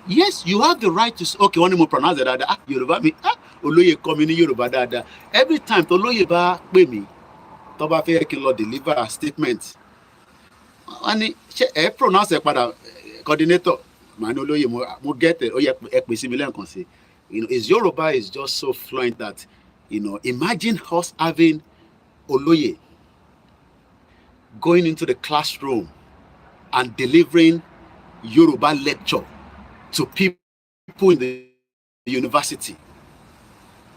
Yes, you have the right to say, okay, one more pronounce it dáadáa. Yoruba mi, olóyè kọ́ mi ní Yorùbá dáadáa. Every time tó olóyè bá pè mí, tó bá fẹ́ kí n lọ deliver a statement, wọ́n ní ṣé ẹ pronounce ẹ padà coordinator, màá ní olóyè mo get it, ó yẹ ẹ pè sí mi lẹ́ẹ̀kan sí. His Yoruba is just so fluent that, imagine us having olóyè going into the classroom and delivering Yoruba lecture to people in the university.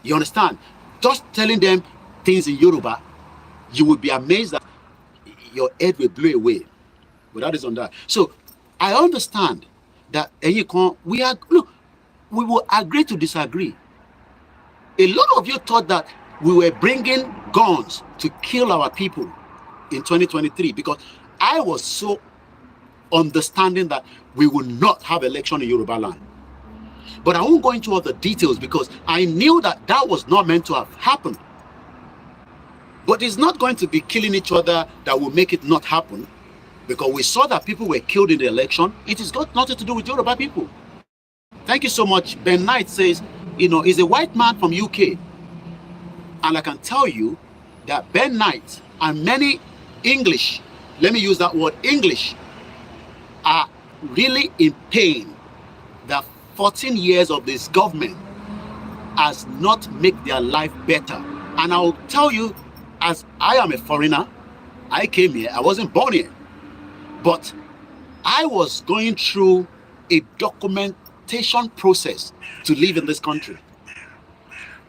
You understand? Just telling them things in Yoruba, you will be amazed that your head will blow away. But that is on that. So I understand that we will agree to disagree. A lot of you thought that we were bringing guns to kill our people in 2023 because I was so understanding that we will not have election in Yoruba land. But I won't go into all the details because I knew that that was not meant to have happened. But it's not going to be killing each other that will make it not happen, because we saw that people were killed in the election. It has got nothing to do with Yoruba people. Thank you so much. Ben Knight says, he's a white man from UK. And I can tell you that Ben Knight and many English, let me use that word, English, are really in pain that 14 years of this government has not made their life better. And I'll tell you, as I am a foreigner, I came here, I wasn't born here, but I was going through a documentation process to live in this country.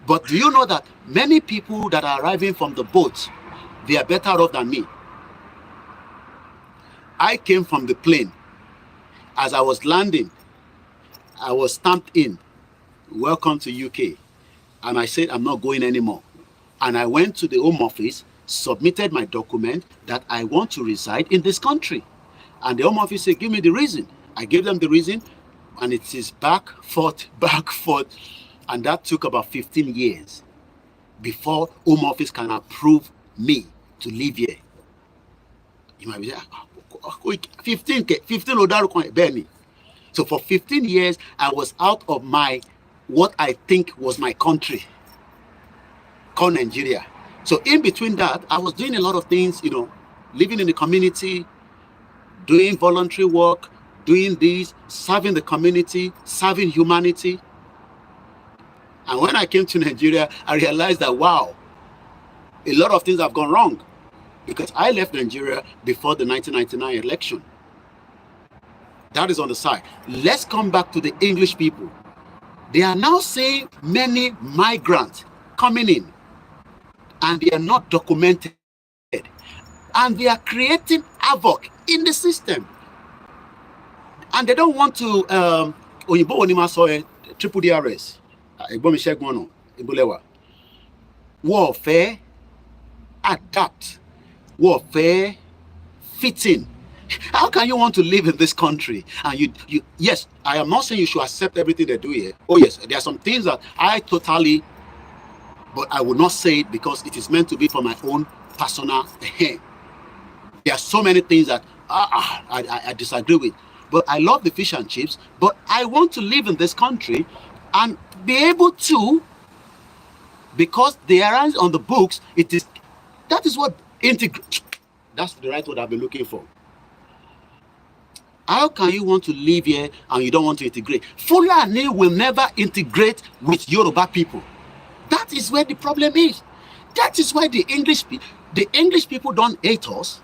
But do you know that many people that are arriving from the boats, they are better off than me? I came from the plane. As I was landing, I was stamped in, welcome to UK. And I said, I'm not going anymore. And I went to the Home Office, submitted my document that I want to reside in this country. And the Home Office said, give me the reason. I gave them the reason, and it is back, forth. And that took about 15 years before Home Office can approve me to live here. You might be saying, 15 Benny. So for 15 years, I was out of what I think was my country, called Nigeria. So in between that, I was doing a lot of things, you know, living in the community, doing voluntary work, doing this, serving the community, serving humanity. And when I came to Nigeria, I realized that, wow, a lot of things have gone wrong, because I left Nigeria before the 1999 election. That is on the side. Let's come back to the English people. They are now saying many migrants coming in, and they are not documented. And they are creating havoc in the system. And they don't want to, triple DRS. Warfare, adapt, warfare, fitting. How can you want to live in this country? And you yes, I am not saying you should accept everything they do here. Oh yes, there are some things that I totally, but I will not say it because it is meant to be for my own personal. There are so many things that I disagree with. But I love the fish and chips, but I want to live in this country and be able to, because they are on the books, that is what integrate. That's the right word I've been looking for. How can you want to live here and you don't want to integrate? Fulani will never integrate with Yoruba people. That is where the problem is. That is why the English people don't hate us.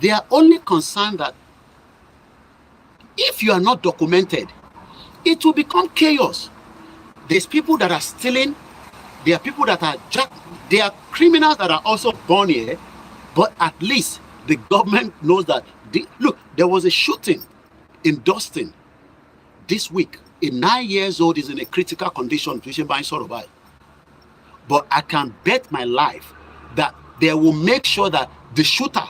They are only concerned that if you are not documented, it will become chaos. There's people that are stealing. There are people that are there are criminals that are also born here, but at least the government knows that. Look, there was a shooting in Dustin this week. A 9-year-old is in a critical condition, but I can bet my life that they will make sure that the shooter,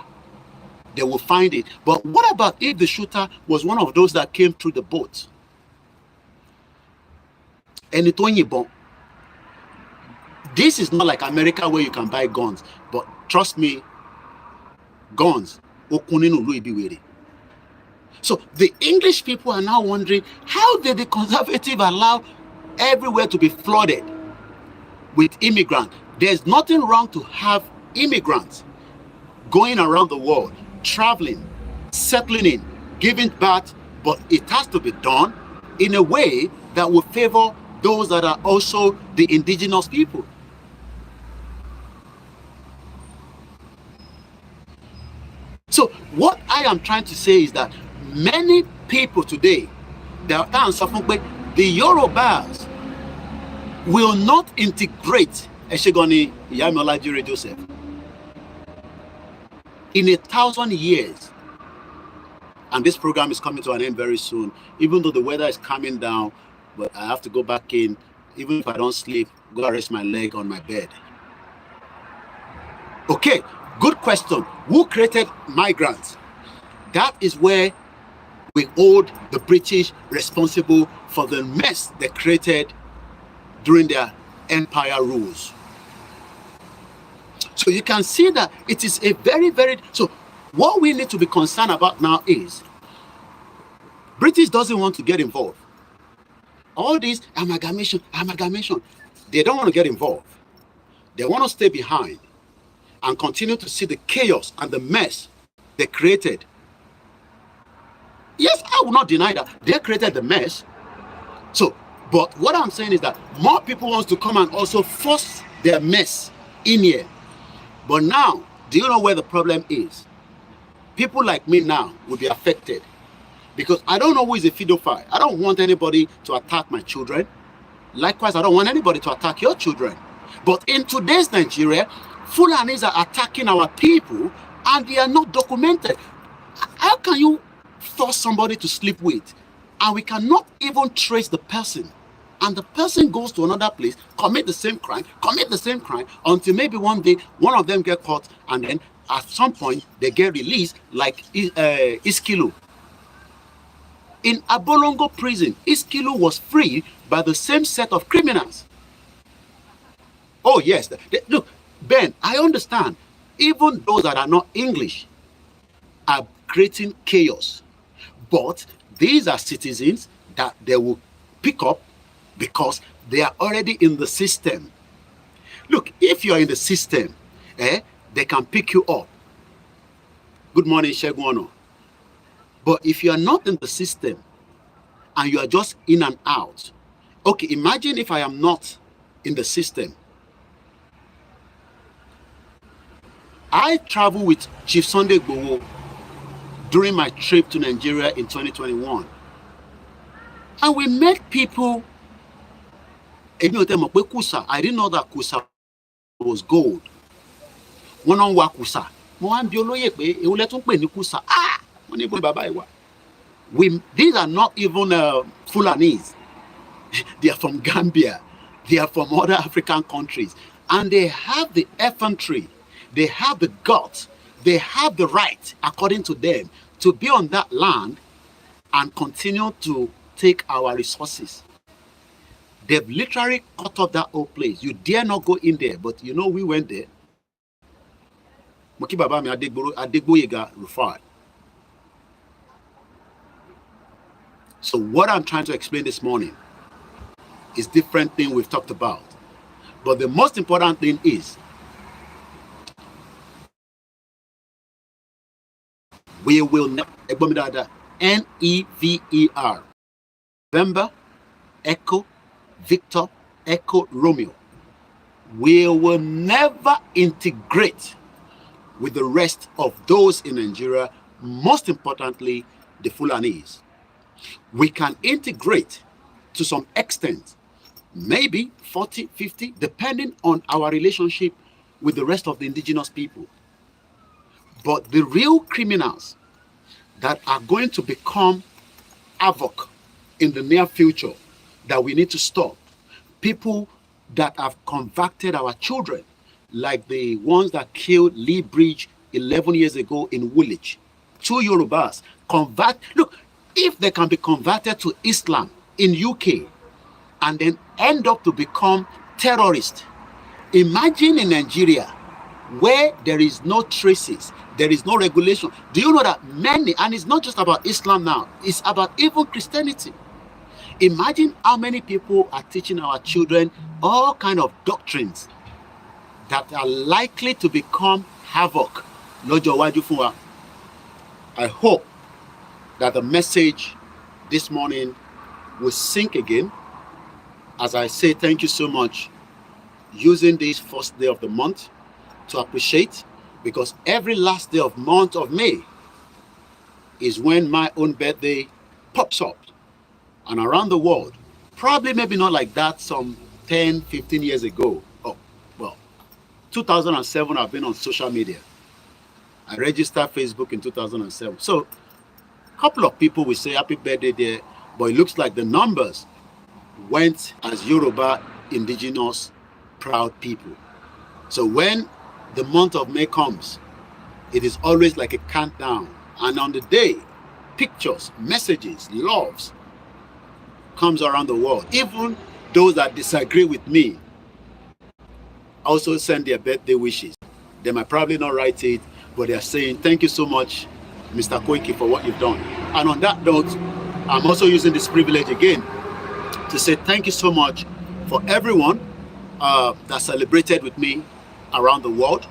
they will find it. But what about if the shooter was one of those that came through the boat? And this is not like America where you can buy guns, but trust me, guns. So the English people are now wondering, how did the conservative allow everywhere to be flooded with immigrants? There's nothing wrong to have immigrants going around the world, traveling, settling in, giving birth, but it has to be done in a way that will favor those that are also the indigenous people. So what I am trying to say is that many people today, the Yorubas will not integrate Eshegoni Iyamolajire Joseph in 1,000 years. And this program is coming to an end very soon, even though the weather is calming down, but I have to go back in. Even if I don't sleep, go rest my leg on my bed. Okay, good question. Who created migrants? That is where we hold the British responsible for the mess they created during their empire rules. So you can see that it is a very, so what we need to be concerned about now is British doesn't want to get involved. All this amalgamation, they don't want to get involved. They want to stay behind and continue to see the chaos and the mess they created. Yes, I will not deny that they created the mess, So, but what I'm saying is that more people want to come and also force their mess in here. But now, do you know where the problem is? People like me now will be affected because I don't know who is a pedophile. I don't want anybody to attack my children. Likewise, I don't want anybody to attack your children. But in today's Nigeria, Fulanis are attacking our people and they are not documented. How can you force somebody to sleep with and we cannot even trace the person? And the person goes to another place, commit the same crime, until maybe one day one of them get caught, and then at some point they get released, like Iskilo. In Abolongo prison, Iskilo was freed by the same set of criminals. Oh yes, look, Ben, I understand. Even those that are not English are creating chaos. But these are citizens that they will pick up because they are already in the system. Look, if you are in the system, they can pick you up. Good morning, Sheguano. But if you are not in the system and you are just in and out, okay, imagine if I am not in the system. I traveled with Chief Sunday Igboho during my trip to Nigeria in 2021. And we met people. I didn't know that Kusa was gold. One on wa Kusa. These are not even Fulanese. They are from Gambia. They are from other African countries. And they have the effrontery. They have the guts. They have the right, according to them, to be on that land and continue to take our resources. They've literally cut off that whole place. You dare not go in there, but you know we went there. So what I'm trying to explain this morning is different thing we've talked about. But the most important thing is we will never, N-E-V-E-R, November, Echo, Victor, Echo, Romeo. We will never integrate with the rest of those in Nigeria, most importantly, the Fulanese. We can integrate to some extent, maybe 40, 50, depending on our relationship with the rest of the indigenous people. But the real criminals that are going to become havoc in the near future that we need to stop, people that have converted our children, like the ones that killed Lee Bridge 11 years ago in Woolwich. 2 Yorubas convert. Look, if they can be converted to Islam in UK and then end up to become terrorists, imagine in Nigeria where there is no traces, there is no regulation. Do you know that many, and it's not just about Islam now, it's about even Christianity. Imagine how many people are teaching our children all kind of doctrines that are likely to become havoc. I hope that the message this morning will sink again. As I say, thank you so much using this first day of the month to appreciate, because every last day of month of May is when my own birthday pops up. And around the world, probably maybe not like that some 10, 15 years ago. Oh, well, 2007, I've been on social media. I registered Facebook in 2007. So a couple of people will say happy birthday there, but it looks like the numbers went as Yoruba indigenous proud people. So when the month of May comes, it is always like a countdown. And on the day, pictures, messages, loves comes around the world. Even those that disagree with me also send their birthday wishes. They might probably not write it, but they are saying, thank you so much, Mr. Koiki, for what you've done. And on that note, I'm also using this privilege again to say thank you so much for everyone that celebrated with me around the world.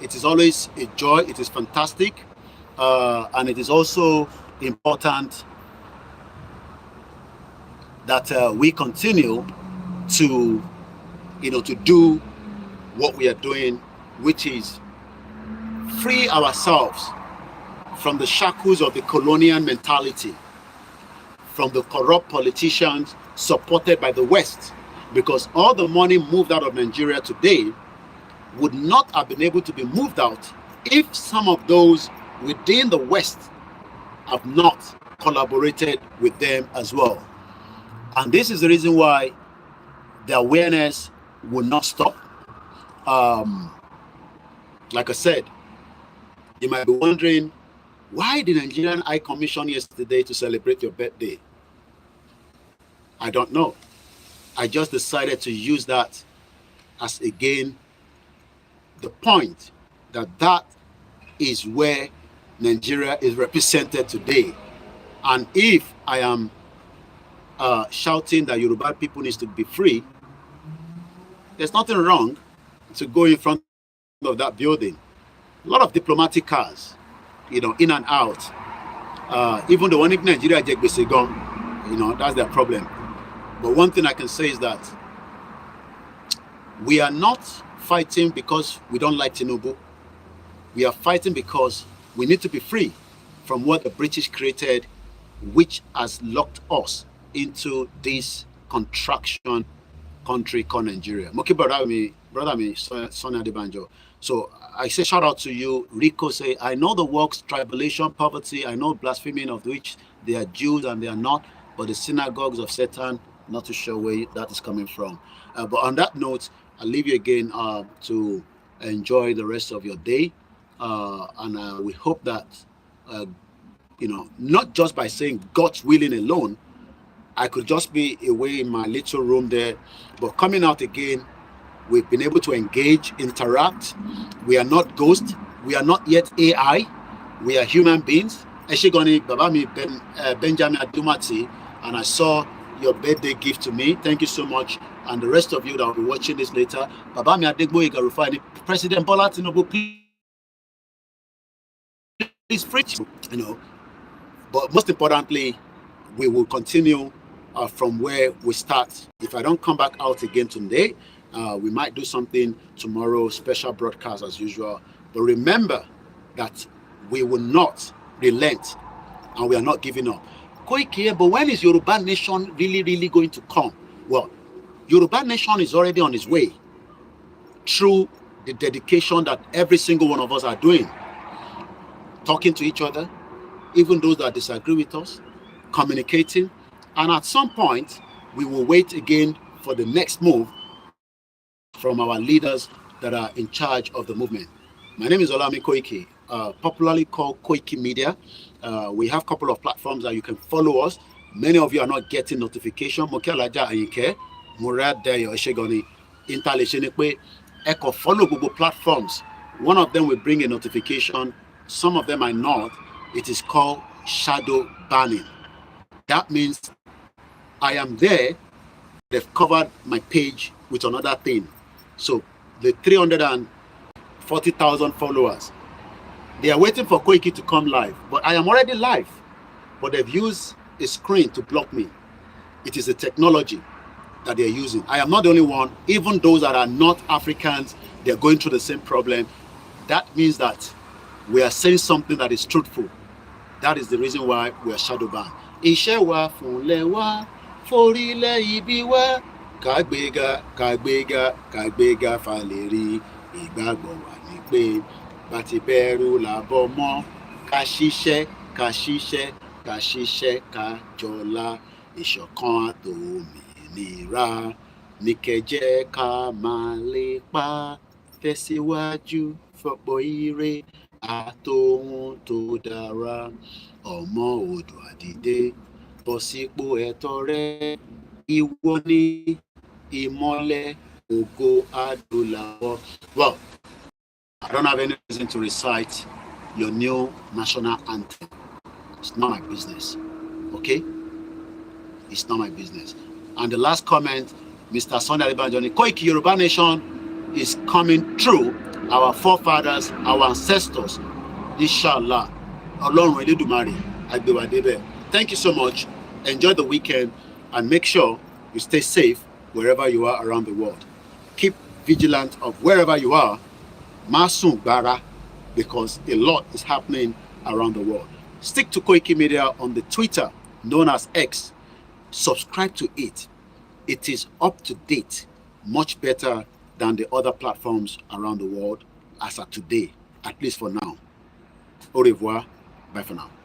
It is always a joy. It is fantastic. And it is also important that we continue to, to do what we are doing, which is free ourselves from the shackles of the colonial mentality, from the corrupt politicians supported by the West, because all the money moved out of Nigeria today would not have been able to be moved out if some of those within the West have not collaborated with them as well. And this is the reason why the awareness will not stop. Like I said, you might be wondering, why did Nigerian High Commission yesterday to celebrate your birthday? I don't know. I just decided to use that as, again, the point that is where Nigeria is represented today. And if I am shouting that Yoruba people needs to be free, there's nothing wrong to go in front of that building. A lot of diplomatic cars, in and out. Even the one in Nigeria, that's their problem. But one thing I can say is that we are not fighting because we don't like Tinubu. We are fighting because we need to be free from what the British created, which has locked us into this contraction country called Nigeria. Moki brother me, Sonia Debanjo. So I say shout out to you. Rico say, I know the works, tribulation, poverty, I know blaspheming, of which they are Jews and they are not, but the synagogues of Satan, not too sure where that is coming from. But on that note, I'll leave you again to enjoy the rest of your day. And we hope that, not just by saying God's willing alone, I could just be away in my little room there, but coming out again, we've been able to engage, interact. We are not ghosts. We are not yet AI. We are human beings. Eshigoni Babami Benjamin Adumati, and I saw your birthday gift to me. Thank you so much. And the rest of you that will be watching this later, Babami Adegbo Igarufani, President Bola Tinubu, please preach, But most importantly, we will continue from where we start. If I don't come back out again today, we might do something tomorrow, special broadcast as usual. But remember that we will not relent and we are not giving up. Koiki, but when is Yoruba Nation really going to come? Well, Yoruba Nation is already on its way through the dedication that every single one of us are doing. Talking to each other, even those that disagree with us, communicating. And at some point, we will wait again for the next move from our leaders that are in charge of the movement. My name is OLAYOMI KOIKI, popularly called Koikimedia. We have a couple of platforms that you can follow us. Many of you are not getting notification. Follow Google platforms. One of them will bring a notification. Some of them are not. It is called shadow banning. That means I am there. They've covered my page with another thing. So the 340,000 followers, they are waiting for Koiki to come live. But I am already live. But they've used a screen to block me. It is a technology that they're using. I am not the only one. Even those that are not Africans, they're going through the same problem. That means that we are saying something that is truthful. That is the reason why we are shadow banned. Iṣẹ́ wa fúnlẹ̀ wa, forílẹ̀ ibi wa, kàgbéga fàlérí, ìgbàgbọ́ wa ní pé bàtí bẹ̀rù làbọ̀ mọ́, ká ṣiṣẹ́ ká jọlá, ìṣọ̀kan àtòmìnira, ní kẹ́ ká máa lépa, tẹ̀síwájú fọ̀pọ̀ ire. Àtòhun tó dára, ọmọ Oòduà dìde, bọ́ sípò ẹ̀tọ́ rẹ, ìwọ ni ìmọ́lẹ̀ ògo adúláwọ̀. Well, I don't have any reason to recite your new national anthem. It's not my business, okay? It's not my business. And the last comment, Mr. Sunday Alibajoni, Koiki Yoruba Nation is coming through. Our forefathers, our ancestors, inshallah. Ọlọ́run Elédùmarè, Agbewa Débẹ̀. Thank you so much. Enjoy the weekend. and make sure you stay safe wherever you are around the world. Keep vigilant of wherever you are, Masun Bara, because a lot is happening around the world. Stick to Koikimedia on the Twitter known as X. Subscribe to it. It is up to date, much better than the other platforms around the world as of today, at least for now. Au revoir. Bye for now.